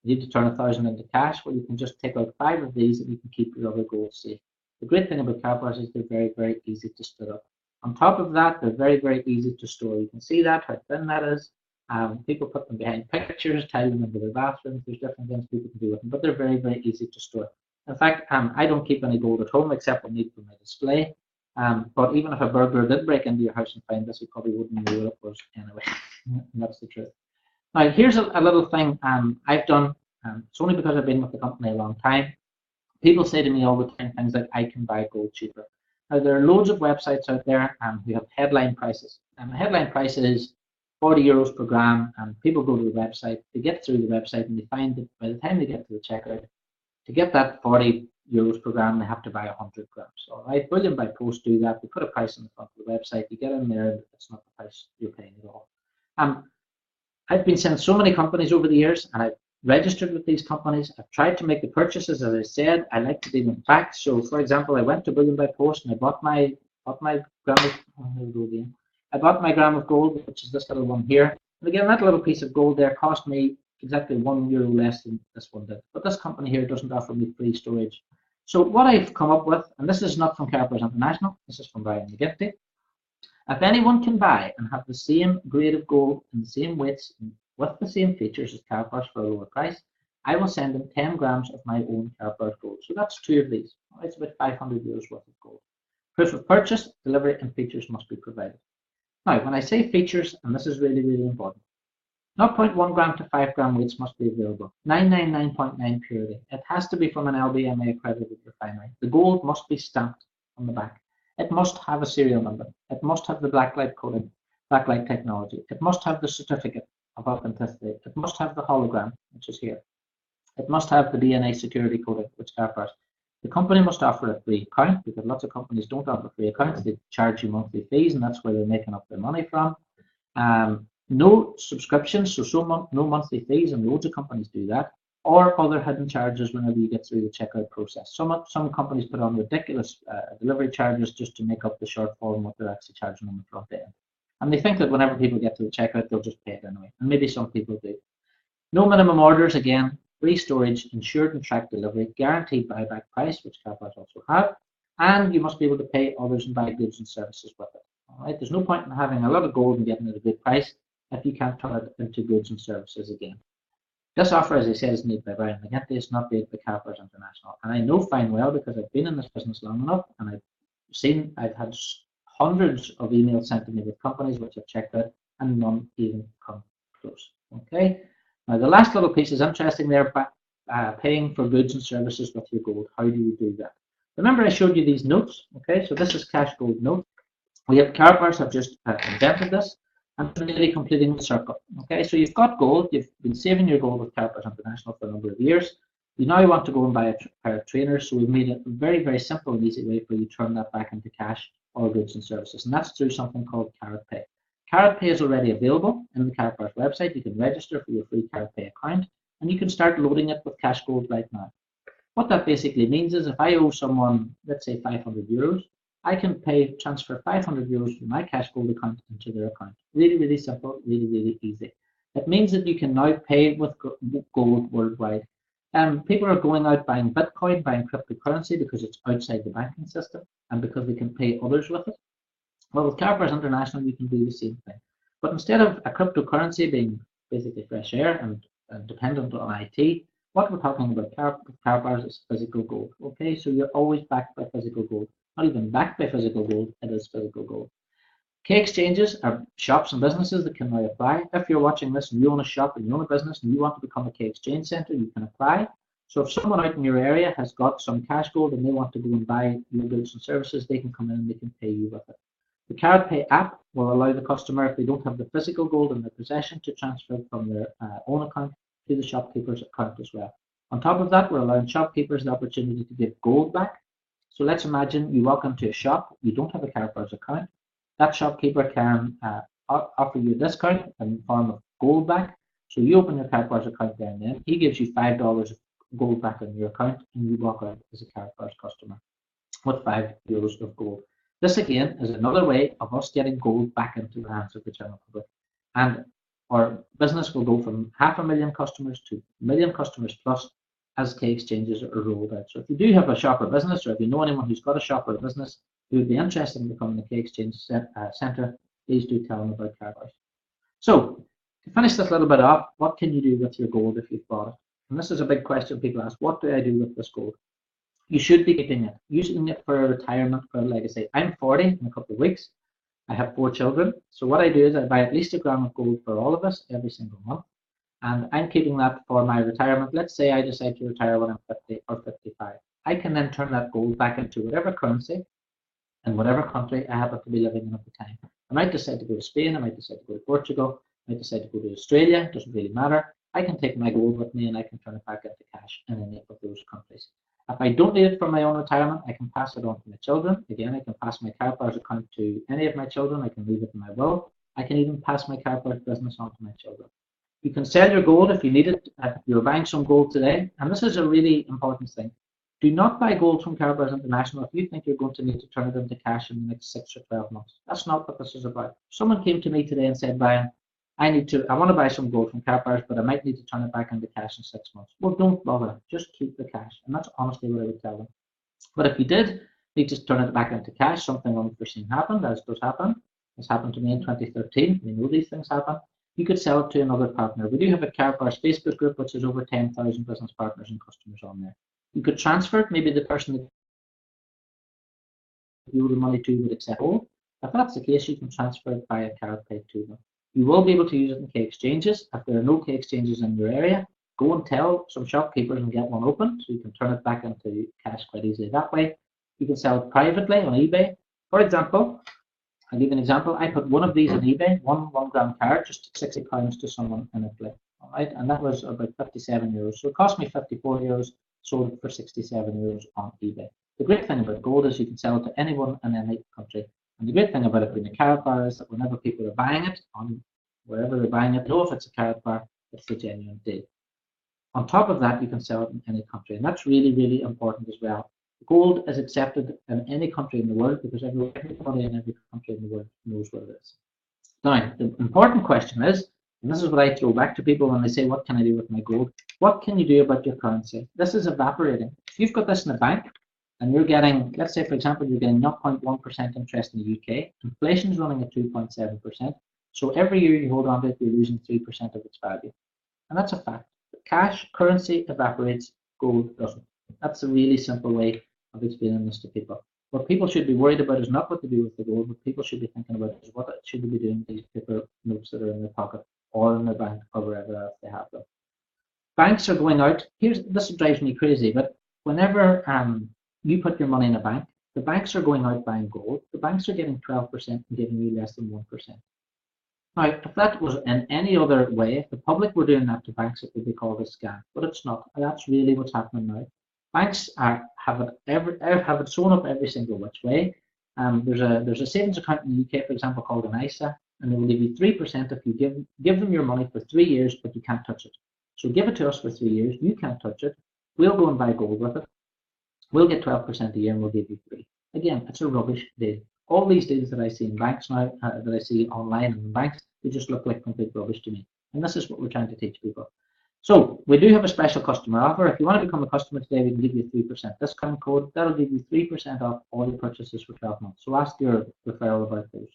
you need to turn 1,000 into cash, well, you can just take out 5 of these and you can keep your other gold safe. The great thing about Karatbars is they're very, very easy to split up. On top of that, they're very, very easy to store. You can see that, how thin that is. People put them behind pictures, tie them into their bathrooms. There's different things people can do with them, but they're very, very easy to store. In fact, I don't keep any gold at home except what I need for my display. But even if a burglar did break into your house and find this, he probably wouldn't know what it was anyway. And that's the truth. Now, here's a little thing I've done. It's only because I've been with the company a long time. People say to me all the time things like, I can buy gold cheaper. Now, there are loads of websites out there who have headline prices. And the headline price is €40 per gram, and people go to the website, they get through the website, and they find that by the time they get to the checkout, to get that €40 per gram, they have to buy 100 grams. All right, Bullion by Post do that. They put a price on the front of the website. You get in there, it's not the price you're paying at all. I've been sent so many companies over the years, and I've registered with these companies. I've tried to make the purchases, as I said. I like to do them back. So, for example, I went to Bullion by Post and I bought my gram of I bought my gram of gold, which is this little one here. And again, that little piece of gold there cost me exactly €1 less than this one did. But this company here doesn't offer me free storage. So what I've come up with, and this is not from Karatbars International, this is from Brian McGinty. If anyone can buy and have the same grade of gold and the same weights with the same features as Karatbars for a lower price, I will send them 10 grams of my own Karatbars gold. So that's 2 of these. It's about €500 worth of gold. Proof of purchase, delivery, and features must be provided. Now, when I say features, and this is really, really important, 0.1 gram to 5 gram weights must be available. 999.9 purity. It has to be from an LBMA accredited refinery. The gold must be stamped on the back. It must have a serial number. It must have the blacklight coating, blacklight technology. It must have the certificate of authenticity. It must have the hologram, which is here. It must have the DNA security coding, which Karatbars. The company must offer a free account, because lots of companies don't offer free accounts. They charge you monthly fees, and that's where they're making up their money from. No subscriptions, so no monthly fees, and loads of companies do that, or other hidden charges whenever you get through the checkout process. Some companies put on ridiculous delivery charges just to make up the shortfall in what they're actually charging on the front end. And they think that whenever people get to the checkout, they'll just pay it anyway. And maybe some people do. No minimum orders, again, free storage, insured and tracked delivery, guaranteed buyback price, which Karatbars also have, and you must be able to pay others and buy goods and services with it. All right? There's no point in having a lot of gold and getting it at a good price if you can't turn it into goods and services again. This offer, as I said, is made by Brian McGinty. It's not made by Karatbars International. And I know fine well, because I've been in this business long enough, and I've had hundreds of emails sent to me with companies which I've checked out, and none even come close. Okay. Now the last little piece is interesting there, paying for goods and services with your gold. How do you do that? Remember I showed you these notes. Okay, so this is cash gold note. Karatbars have just invented this, and really completing the circle. Okay, so you've got gold, you've been saving your gold with Karatbars International for a number of years. You now want to go and buy a pair of trainers, so we've made it a very, very simple and easy way for you to turn that back into cash or goods and services, and that's through something called Karatpay. Karatpay is already available in the Karatbars website. You can register for your free Karatpay account, and you can start loading it with cash gold right now. What that basically means is if I owe someone, let's say €500, I can transfer €500 from my cash gold account into their account. Really, really simple, really, really easy. It means that you can now pay with gold worldwide. People are going out buying Bitcoin, buying cryptocurrency because it's outside the banking system and because they can pay others with it. Well, with Karatbars International, you can do the same thing. But instead of a cryptocurrency being basically fresh air and dependent on IT, what we're talking about Karatbars is physical gold. Okay, so you're always backed by physical gold. Not even backed by physical gold, it is physical gold. K exchanges are shops and businesses that can now apply. If you're watching this and you own a shop and you own a business and you want to become a K exchange center, you can apply. So if someone out in your area has got some cash gold and they want to go and buy your goods and services, they can come in and they can pay you with it. The Karatpay app will allow the customer, if they don't have the physical gold in their possession, to transfer from their own account to the shopkeeper's account as well. On top of that, we're allowing shopkeepers the opportunity to give gold back. So let's imagine you walk into a shop, you don't have a Karatbars account. That shopkeeper can offer you a discount in the form of gold back. So you open your Karatbars account there and then. He gives you $5 of gold back on your account, and you walk out as a Karatbars customer with €5 of gold. This again is another way of us getting gold back into the hands of the general public. And our business will go from 500,000 customers to 1 million customers plus as K exchanges are rolled out. So if you do have a shop or business, or if you know anyone who's got a shop or a business who would be interested in becoming a K exchange center, please do tell them about Karatbars. So to finish this little bit off, what can you do with your gold if you've bought it? And this is a big question people ask, what do I do with this gold? You should be keeping it, using it for a retirement or a legacy. I'm 40 in a couple of weeks. I have 4 children. So what I do is I buy at least a gram of gold for all of us every single month. And I'm keeping that for my retirement. Let's say I decide to retire when I'm 50 or 55. I can then turn that gold back into whatever currency in whatever country I happen to be living in at the time. I might decide to go to Spain. I might decide to go to Portugal. I might decide to go to Australia. It doesn't really matter. I can take my gold with me and I can turn it back into cash in any of those countries. If I don't need it for my own retirement, I can pass it on to my children. Again, I can pass my Karatbars account to any of my children. I can leave it in my will. I can even pass my Karatbars business on to my children. You can sell your gold if you need it, if you're buying some gold today. And this is a really important thing. Do not buy gold from Karatbars International if you think you're going to need to turn it into cash in the next 6 or 12 months. That's not what this is about. Someone came to me today and said, Brian, I want to buy some gold from Karatbars, but I might need to turn it back into cash in 6 months. Well, don't bother. Just keep the cash. And that's honestly what I would tell them. But if you did need to turn it back into cash, something unforeseen happened, as does happen. This happened to me in 2013. We know these things happen. You could sell it to another partner. We do have a Karatbars Facebook group, which has over 10,000 business partners and customers on there. You could transfer it. Maybe the person that you owe the money to would accept it. If that's the case, you can transfer it via Karatpay to them. You will be able to use it in K exchanges. If there are no K exchanges in your area, go and tell some shopkeepers and get one open, so you can turn it back into cash quite easily that way. You can sell it privately on eBay. For example, I'll give you an example. I put one of these on eBay, one 1 gram carat, just £60 to someone in Italy. All right, and that was about 57 euros. So it cost me 54 euros, sold it for 67 euros on eBay. The great thing about gold is you can sell it to anyone in any country. And the great thing about it being a Karatbar is that whenever people are buying it, on wherever they're buying it, know if it's a Karatbar, it's the genuine deal. On top of that, you can sell it in any country, and that's really, really important as well. Gold is accepted in any country in the world because everybody in every country in the world knows what it is. Now, the important question is, and this is what I throw back to people when they say, what can I do with my gold? What can you do about your currency? This is evaporating. If you've got this in the bank and you're getting, let's say, for example, you're getting 0.1% interest in the UK, inflation is running at 2.7%. So every year you hold on to it, you're losing 3% of its value. And that's a fact. Cash, currency evaporates, gold doesn't. That's a really simple way of explaining this to people. What people should be worried about is not what to do with the gold. What people should be thinking about is what should they be doing with these paper notes that are in their pocket or in their bank or wherever else they have them. Banks are going out. This drives me crazy, but whenever you put your money in a bank, the banks are going out buying gold. The banks are getting 12% and giving you less than 1%. Now, if that was in any other way, if the public were doing that to banks, it would be called a scam. But it's not. That's really what's happening now. Banks have it sewn up every single which way. There's a savings account in the UK, for example, called an ISA, and they will give you 3% if you give them your money for 3 years, but you can't touch it. So give it to us for 3 years. You can't touch it. We'll go and buy gold with it. We'll get 12% a year, and we'll give you 3. Again, it's a rubbish deal. All these deals that I see in banks now, that I see online and in banks, they just look like complete rubbish to me. And this is what we're trying to teach people. So we do have a special customer offer. If you want to become a customer today, we can give you a 3% discount code. That'll give you 3% off all your purchases for 12 months. So ask your referral about those.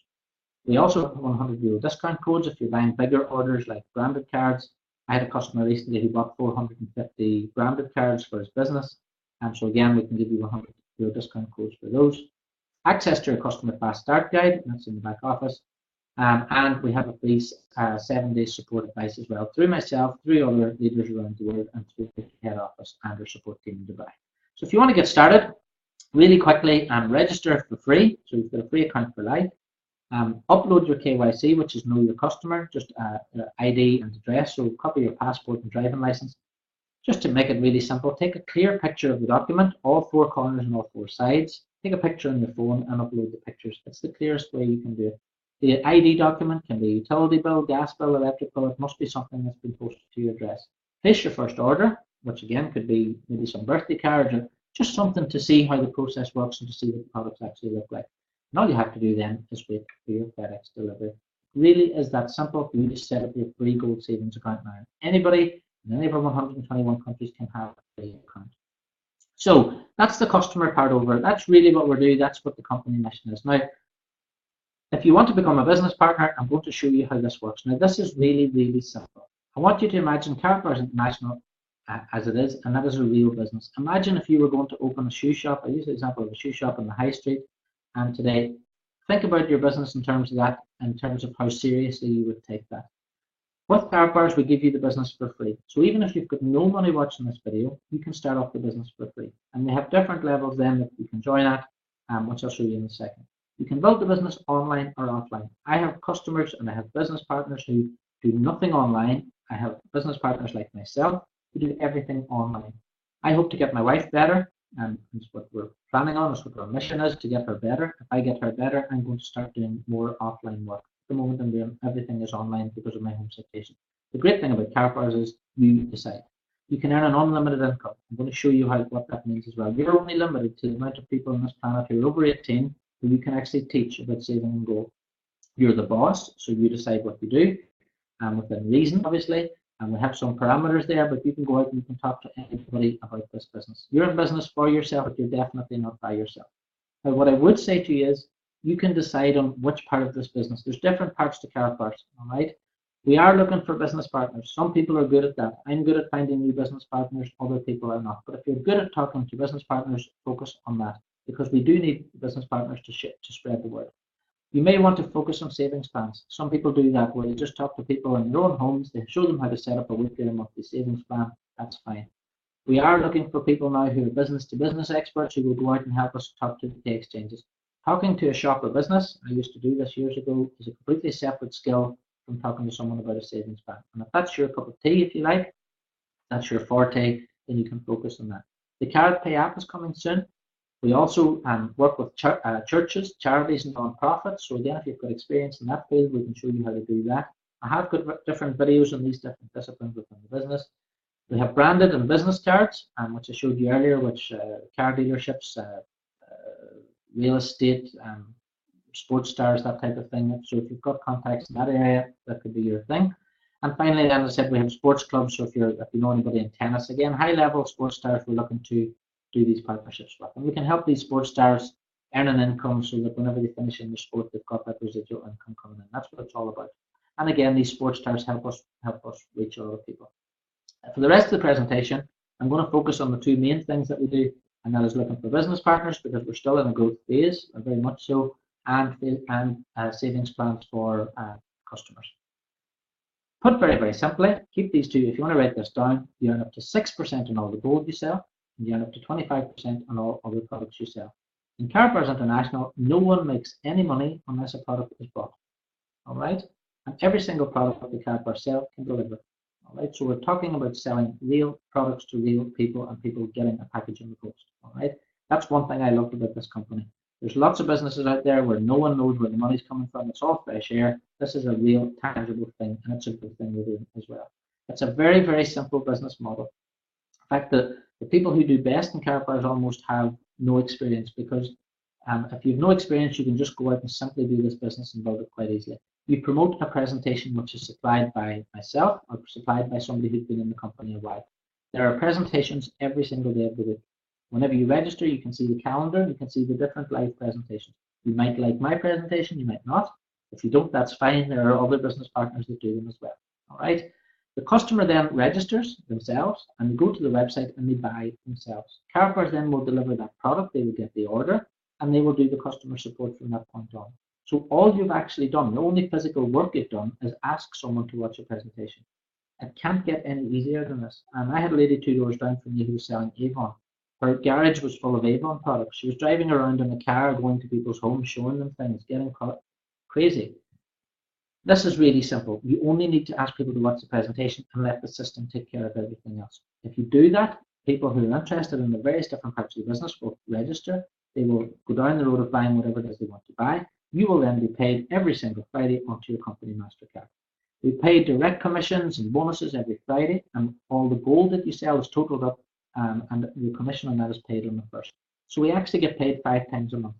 We also have €100 discount codes if you're buying bigger orders like branded cards. I had a customer recently who bought 450 branded cards for his business. And so again, we can give you €100 discount codes for those. Access to your customer fast start guide, that's in the back office. And we have a free 7-day support advice as well through myself, through other leaders around the world, and through the head office and our support team in Dubai. So if you want to get started, really quickly, register for free. So you've got a free account for life. Upload your KYC, which is know your customer, just ID and address. So copy your passport and driving license. Just to make it really simple, take a clear picture of the document, all 4 corners and all 4 sides. Take a picture on your phone and upload the pictures. It's the clearest way you can do it. The ID document can be a utility bill, gas bill, electric bill. It must be something that's been posted to your address. Place your first order, which again could be maybe some birthday cards or just something to see how the process works and to see what the products actually look like. And all you have to do then is wait for your FedEx delivery. It really is that simple for you to set up your free gold savings account now. Anybody in any of our 121 countries can have a free account. So that's the customer part over. That's really what we're doing. That's what the company mission is. Now, if you want to become a business partner, I'm going to show you how this works. Now, this is really, really simple. I want you to imagine Karatbars International as it is, and that is a real business. Imagine if you were going to open a shoe shop. I use the example of a shoe shop on the high street. And today, think about your business in terms of that, in terms of how seriously you would take that. With Karatbars, we give you the business for free. So even if you've got no money watching this video, you can start off the business for free. And we have different levels then that you can join at, which I'll show you in a second. You can build the business online or offline. I have customers and I have business partners who do nothing online. I have business partners like myself who do everything online. I hope to get my wife better, and that's what we're planning on. That's what our mission is, to get her better. If I get her better, I'm going to start doing more offline work. At the moment, I'm doing everything is online because of my home situation. The great thing about Karatbars is you decide. You can earn an unlimited income. I'm going to show you what that means as well. You're only limited to the amount of people on this planet who are over 18 who you can actually teach about saving and goal. You're the boss, so you decide what you do, and within reason, obviously. And we have some parameters there, but you can go out and you can talk to anybody about this business. You're in business for yourself, but you're definitely not by yourself. Now, what I would say to you is you can decide on which part of this business. There's different parts to Karatbars, all right? We are looking for business partners. Some people are good at that. I'm good at finding new business partners. Other people are not. But if you're good at talking to business partners, focus on that, because we do need business partners to spread the word. You may want to focus on savings plans. Some people do that where they just talk to people in their own homes. They show them how to set up a weekly or monthly savings plan. That's fine. We are looking for people now who are business-to-business experts who will go out and help us talk to the exchanges. Talking to a shop or business, I used to do this years ago, is a completely separate skill from talking to someone about a savings plan. And if that's your cup of tea, if you like, that's your forte, then you can focus on that. The Karatpay app is coming soon. We also work with churches, charities, and non-profits. So again, if you've got experience in that field, we can show you how to do that. I have got different videos on these different disciplines within the business. We have branded and business cards, which I showed you earlier, which car dealerships, real estate, sports stars, that type of thing. So if you've got contacts in that area, that could be your thing. And finally, as I said, we have sports clubs. So if you know anybody in tennis, again, high-level sports stars, we're looking to do these partnerships with, and we can help these sports stars earn an income so that whenever they finish in the sport, they've got that residual income coming in. That's what it's all about. And again, these sports stars help us reach a lot of people. For the rest of the presentation, I'm going to focus on the two main things that we do, and that is looking for business partners, because we're still in a growth phase, very much so, and savings plans for customers. Put very, very simply, keep these two. If you want to write this down, you earn up to 6% on all the gold you sell, and you earn up to 25% on all other products you sell. In Karatbars International, no one makes any money unless a product is bought. All right? And every single product that the Karatbars sell can deliver. All right? So we're talking about selling real products to real people and people getting a package in the post. All right? That's one thing I loved about this company. There's lots of businesses out there where no one knows where the money's coming from. It's all fresh air. This is a real tangible thing, and it's a good thing we're doing as well. It's a very, very simple business model. In fact, the people who do best in Karatbars almost have no experience, because if you have no experience, you can just go out and simply do this business and build it quite easily. You promote a presentation which is supplied by myself or supplied by somebody who's been in the company a while. There are presentations every single day of the week. Whenever you register, you can see the calendar, you can see the different live presentations. You might like my presentation, you might not. If you don't, that's fine. There are other business partners that do them as well. All right. The customer then registers themselves, and they go to the website and they buy themselves. Karatbars then will deliver that product, they will get the order, and they will do the customer support from that point on. So all you've actually done, the only physical work you've done, is ask someone to watch a presentation. It can't get any easier than this. And I had a lady 2 doors down from me who was selling Avon. Her garage was full of Avon products. She was driving around in a car, going to people's homes, showing them things, getting crazy. This is really simple. You only need to ask people to watch the presentation and let the system take care of everything else. If you do that, people who are interested in the various different parts of the business will register. They will go down the road of buying whatever it is they want to buy. You will then be paid every single Friday onto your company MasterCard. We pay direct commissions and bonuses every Friday, and all the gold that you sell is totaled up, and the commission on that is paid on the first. So we actually get paid 5 times a month.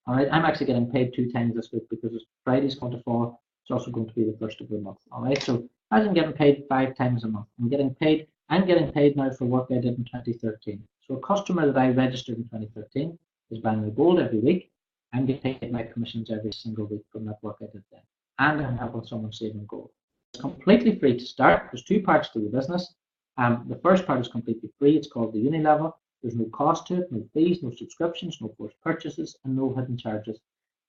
All right, I'm actually getting paid 2 times this week because Friday's going to fall. It's also going to be the first of the month. All right, so as I'm getting paid 5 times a month, I'm getting paid now for work I did in 2013. So a customer that I registered in 2013 is buying the gold every week. I'm getting paid my commissions every single week from that work I did then. And I'm helping someone saving gold. It's completely free to start. There's 2 parts to the business. The first part is completely free. It's called the Uni level. There's no cost to it, no fees, no subscriptions, no forced purchases, and no hidden charges.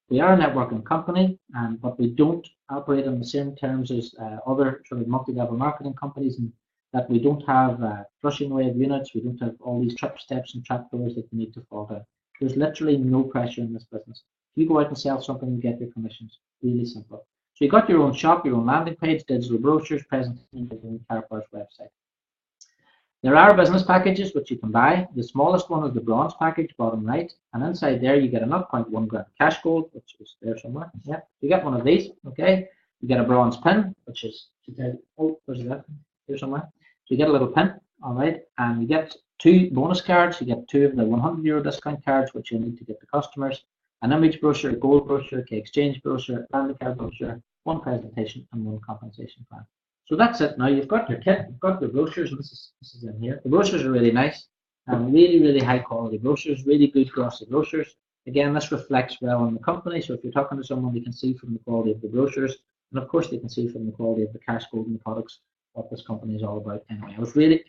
We are a networking company, but we don't operate on the same terms as other sort of multi-level marketing companies, and that we don't have flushing away of units. We don't have all these trip steps and trapdoors that you need to fall down. There's literally no pressure in this business. If you go out and sell something, you get your commissions. Really simple. So you got your own shop, your own landing page, digital brochures, presentations on the Karatbars website. There are business packages which you can buy. The smallest one is the bronze package, bottom right, and inside there you get a 0.1 gram cash gold, which is there somewhere. Yeah, you get one of these, okay? You get a bronze pin, which is, oh, where's that? Here somewhere. So you get a little pin, all right, and you get 2 bonus cards. You get 2 of the €100 discount cards, which you need to get to customers, an image brochure, a gold brochure, a exchange brochure, a family card brochure, 1 presentation, and 1 compensation plan. So that's it. Now you've got your kit, you've got your brochures, and this is in here. The brochures are really nice, and really high quality brochures, really good glossy brochures. Again, this reflects well on the company. So if you're talking to someone, they can see from the quality of the brochures, and of course they can see from the quality of the cash gold and the products what this company is all about. Anyway, I was really,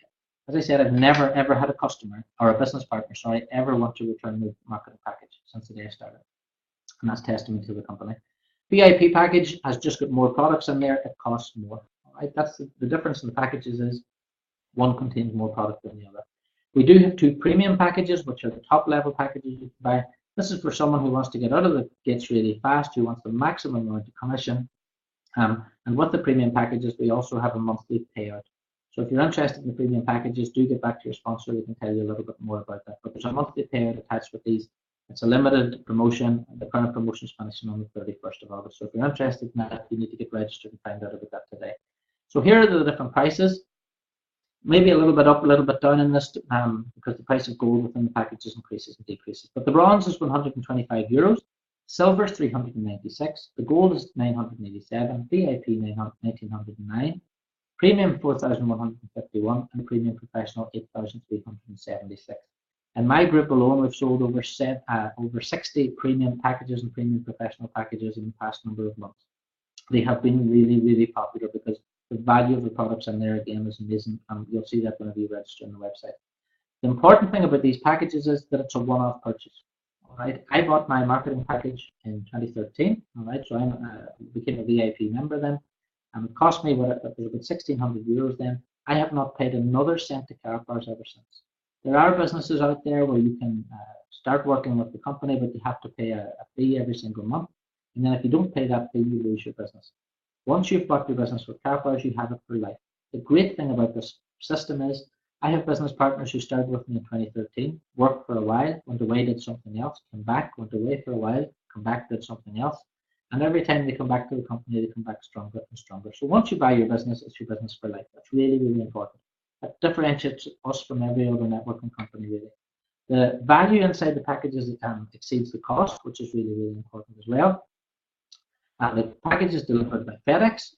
as I said, I've never ever had a customer or a business partner, sorry, ever want to return the marketing package since the day I started, and that's testament to the company. VIP package has just got more products in there. It costs more. All right, that's the difference in the packages is one contains more product than the other. We do have 2 premium packages, which are the top level packages you can buy. This is for someone who wants to get out of the gates really fast, who wants the maximum amount of commission. And with the premium packages, we also have a monthly payout. So if you're interested in the premium packages, do get back to your sponsor. We can tell you a little bit more about that. But there's a monthly payout attached with these. It's a limited promotion. The current promotion is finishing on the 31st of August. So if you're interested in that, you need to get registered and find out about that today. So here are the different prices. Maybe a little bit up, a little bit down in this because the price of gold within the packages increases and decreases. But the bronze is €125, silver is 396, the gold is 987, VIP 1909, premium 4151, and premium professional 8376. In my group alone, we've sold over 60 premium packages and premium professional packages in the past number of months. They have been really popular because the value of the products in there again is amazing, and you'll see that whenever you register on the website. The important thing about these packages is that it's a one-off purchase. All right, I bought my marketing package in 2013. All right, so I became a VIP member then, and it cost me it was about €1,600 then. I have not paid another cent to Karatbars ever since. There are businesses out there where you can start working with the company, but you have to pay a fee every single month, and then if you don't pay that fee, you lose your business. Once you've bought your business with Karatbars, you have it for life. The great thing about this system is I have business partners who started with me in 2013, worked for a while, went away, did something else, came back, went away for a while, come back, did something else. And every time they come back to the company, they come back stronger and stronger. So once you buy your business, it's your business for life. That's really important. That differentiates us from every other networking company, really. The value inside the packages exceeds the cost, which is really important as well. The package is delivered by Fedex.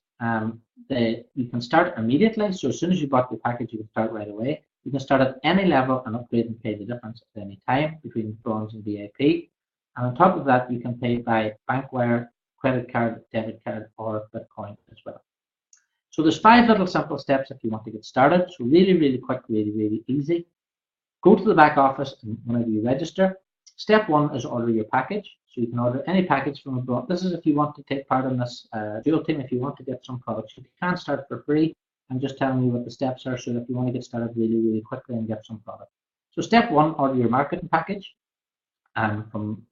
You can start immediately. So as soon as you bought the package, you can start right away. You can start at any level and upgrade and pay the difference at any time between bronze and VIP. And on top of that, you can pay by bank wire, credit card, debit card, or Bitcoin as well. So there's 5 little simple steps if you want to get started. So really quick, really easy. Go to the back office and whenever you register. Step 1 is order your package. So you can order any package from abroad. This is if you want to take part in this dual team, if you want to get some products. You can start for free. I'm just telling you what the steps are so if you want to get started really quickly and get some product. So step 1, order your marketing package. From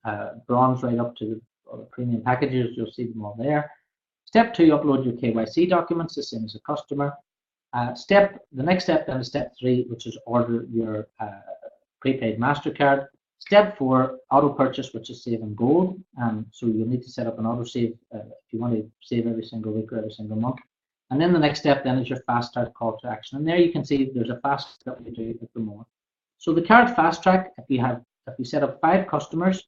bronze right up to the premium packages, you'll see them all there. Step 2, upload your KYC documents, the same as a customer. The next step then is step 3, which is order your prepaid MasterCard. Step 4, auto purchase, which is saving gold. So you'll need to set up an auto save if you want to save every single week or every single month. And then the next step then is your fast start call to action. And there you can see there's a fast step we do at the moment. So the card fast track, if you set up 5 customers,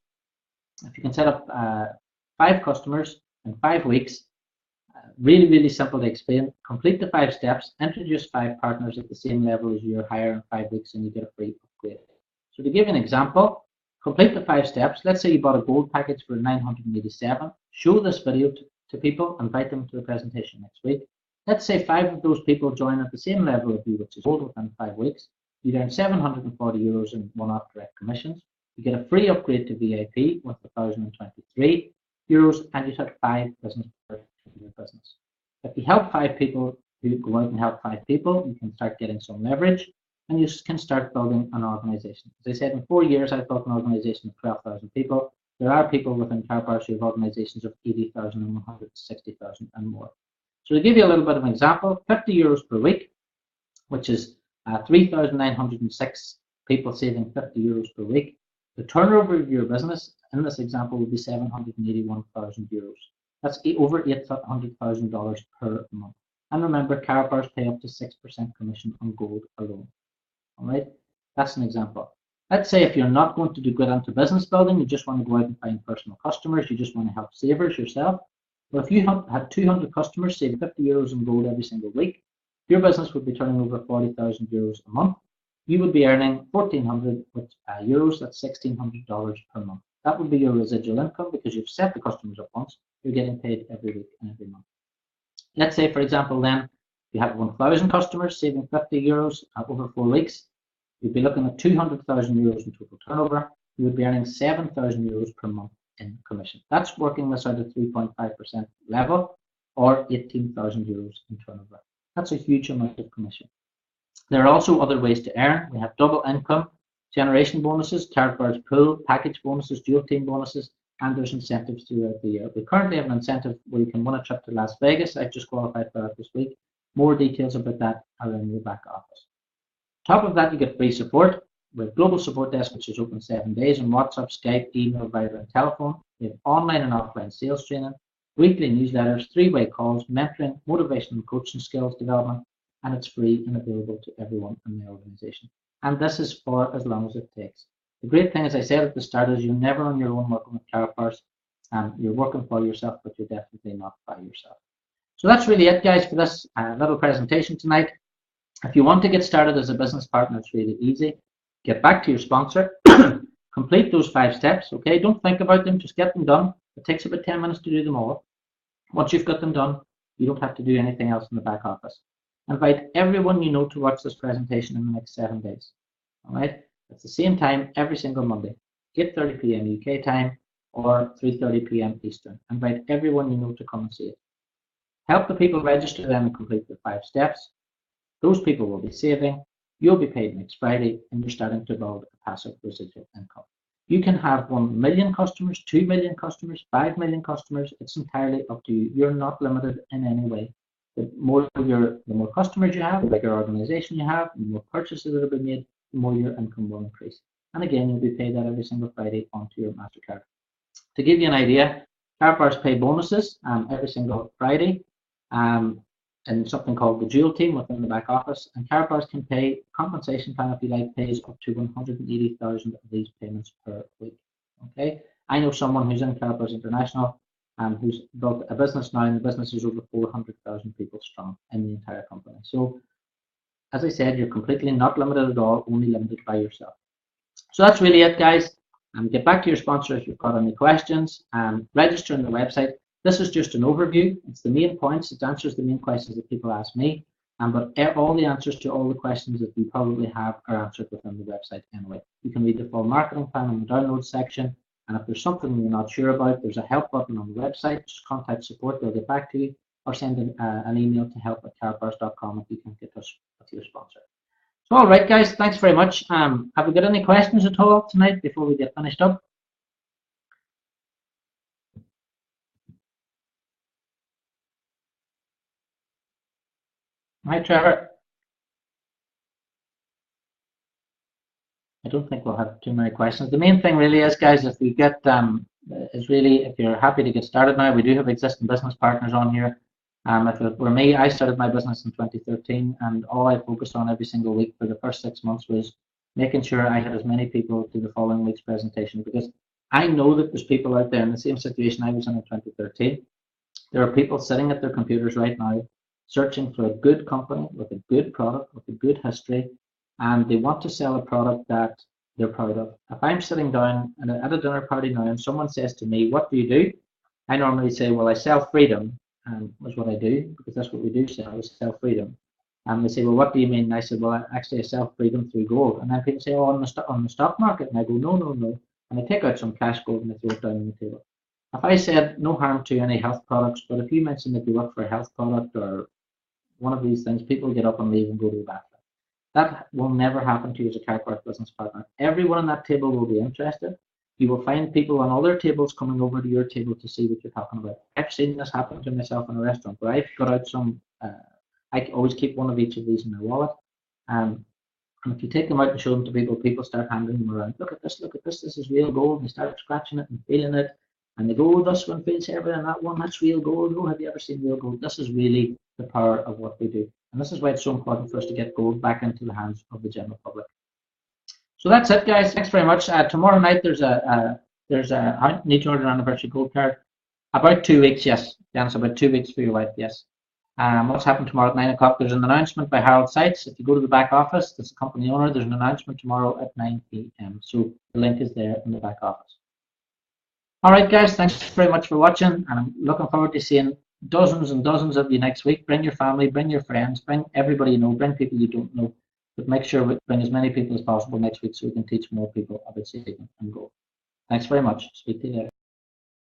if you can set up 5 customers in 5 weeks, really simple to explain. Complete the 5 steps, introduce 5 partners at the same level as your hire in 5 weeks, and you get a free upgrade. So to give you an example, complete the 5 steps. Let's say you bought a gold package for $987. Show this video to people, invite them to the presentation next week. Let's say 5 of those people join at the same level of you, which is gold, within 5 weeks. You earn €740 in one-off direct commissions. You get a free upgrade to VIP with €1,023, and you start 5 business partners in your business. If you help 5 people, you go out and help 5 people, you can start getting some leverage, and you can start building an organization. As I said, in 4 years, I've built an organization of 12,000 people. There are people within Karatbars who have organizations of 80,000 and 160,000 and more. So to give you a little bit of an example, €50 per week, which is 3,906 people saving €50 per week. The turnover of your business in this example would be €781,000. That's over $800,000 per month. And remember, Karatbars pay up to 6% commission on gold alone. All right, that's an example. Let's say if you're not going to do good into business building, you just want to go out and find personal customers, you just want to help savers yourself. Well, if you had 200 customers saving €50 in gold every single week, your business would be turning over €40,000 a month. You would be earning 1,400 euros, that's $1,600 per month. That would be your residual income because you've set the customers up once, you're getting paid every week and every month. Let's say, for example, then you have 1,000 customers saving €50 over 4 weeks. You'd be looking at €200,000 in total turnover. You would be earning €7,000 per month in commission. That's working this out at 3.5% level or €18,000 in turnover. That's a huge amount of commission. There are also other ways to earn. We have double income generation bonuses, Karatbars pool, package bonuses, dual team bonuses, and there's incentives throughout the year. We currently have an incentive where you can win a trip to Las Vegas. I've just qualified for that this week. More details about that are in your back office. Top of that, you get free support. We have global support desk, which is open 7 days on WhatsApp, Skype, email, Viber, and telephone. We have online and offline sales training, weekly newsletters, 3-way calls, mentoring, motivation and coaching skills development, and it's free and available to everyone in the organization. And this is for as long as it takes. The great thing, as I said at the start, is you're never on your own working with Karatbars. You're working for yourself, but you're definitely not by yourself. So that's really it, guys, for this little presentation tonight. If you want to get started as a business partner, it's really easy. Get back to your sponsor, complete those 5 steps, okay? Don't think about them, just get them done. It takes about 10 minutes to do them all. Once you've got them done, you don't have to do anything else in the back office. Invite everyone you know to watch this presentation in the next 7 days, all right? At the same time, every single Monday, 8:30 p.m. UK time or 3:30 p.m. Eastern. Invite everyone you know to come and see it. Help the people register then and complete the 5 steps. Those people will be saving, you'll be paid next Friday, and you're starting to build a passive residual income. You can have 1 million customers, 2 million customers, 5 million customers. It's entirely up to you. You're not limited in any way. The more customers you have, the bigger organization you have, the more purchases that will be made, the more your income will increase. And again, you'll be paid that every single Friday onto your MasterCard. To give you an idea, Karatbars pay bonuses every single Friday. And something called the dual team within the back office, and Karatbars can pay compensation plan, if you like, pays up to 180,000 of these payments per week. Okay, I know someone who's in Karatbars International who's built a business now, and the business is over 400,000 people strong in the entire company. So, as I said, you're completely not limited at all, only limited by yourself. So that's really it, guys. Get back to your sponsor if you've got any questions. Register on the website. This is just an overview. It's the main points. It answers the main questions that people ask me. But all the answers to all the questions that we probably have are answered within the website anyway. You can read the full marketing plan in the download section. And if there's something you're not sure about, there's a help button on the website. Just contact support. They'll get back to you. Or send an email to help@karatbars.com if you can get us with your sponsor. So, all right, guys. Thanks very much. Have we got any questions at all tonight before we get finished up? Hi, Trevor. I don't think we'll have too many questions. The main thing really is, guys, if we get if you're happy to get started now, we do have existing business partners on here. If it were me, I started my business in 2013, and all I focused on every single week for the first 6 months was making sure I had as many people to the following week's presentation, because I know that there's people out there in the same situation I was in 2013. There are people sitting at their computers right now searching for a good company with a good product, with a good history, and they want to sell a product that they're proud of. If I'm sitting down at a dinner party now and someone says to me, "What do you do?" I normally say, "Well, I sell freedom," is what I do, because that's what we do sell, we sell freedom. And they say, "Well, what do you mean?" And I said, "Well, actually, I sell freedom through gold." And then people say, "Oh, on the stock market?" And I go, "No, no, no." And I take out some cash gold and I throw it down on the table. If I said, "No harm to any health products," but if you mention that you work for a health product or one of these things, people get up and leave and go to the bathroom. That will never happen to you as a Karatbars business partner. Everyone on that table will be interested. You will find people on other tables coming over to your table to see what you're talking about. I've seen this happen to myself in a restaurant where I've got out some, I always keep one of each of these in my wallet. And if you take them out and show them to people, people start handing them around. Look at this, this is real gold. And they start scratching it and feeling it. And they go, oh, this one feels heavier than that one, that's real gold. Oh, have you ever seen real gold? This is really the power of what we do. And this is why it's so important for us to get gold back into the hands of the general public. So that's it, guys. Thanks very much. Tomorrow night there's a I need to order an anniversary gold card. About 2 weeks, yes. Dennis, about 2 weeks for your wife, yes. What's happened tomorrow at 9 o'clock? There's an announcement by Harold Seitz. If you go to the back office, that's the company owner, there's an announcement tomorrow at 9 p.m. So the link is there in the back office. All right, guys, thanks very much for watching, and I'm looking forward to seeing dozens and dozens of you next week. Bring your family, bring your friends, bring everybody you know, bring people you don't know, but make sure we bring as many people as possible next week so we can teach more people about saving and gold. Thanks very much. Speak to you later.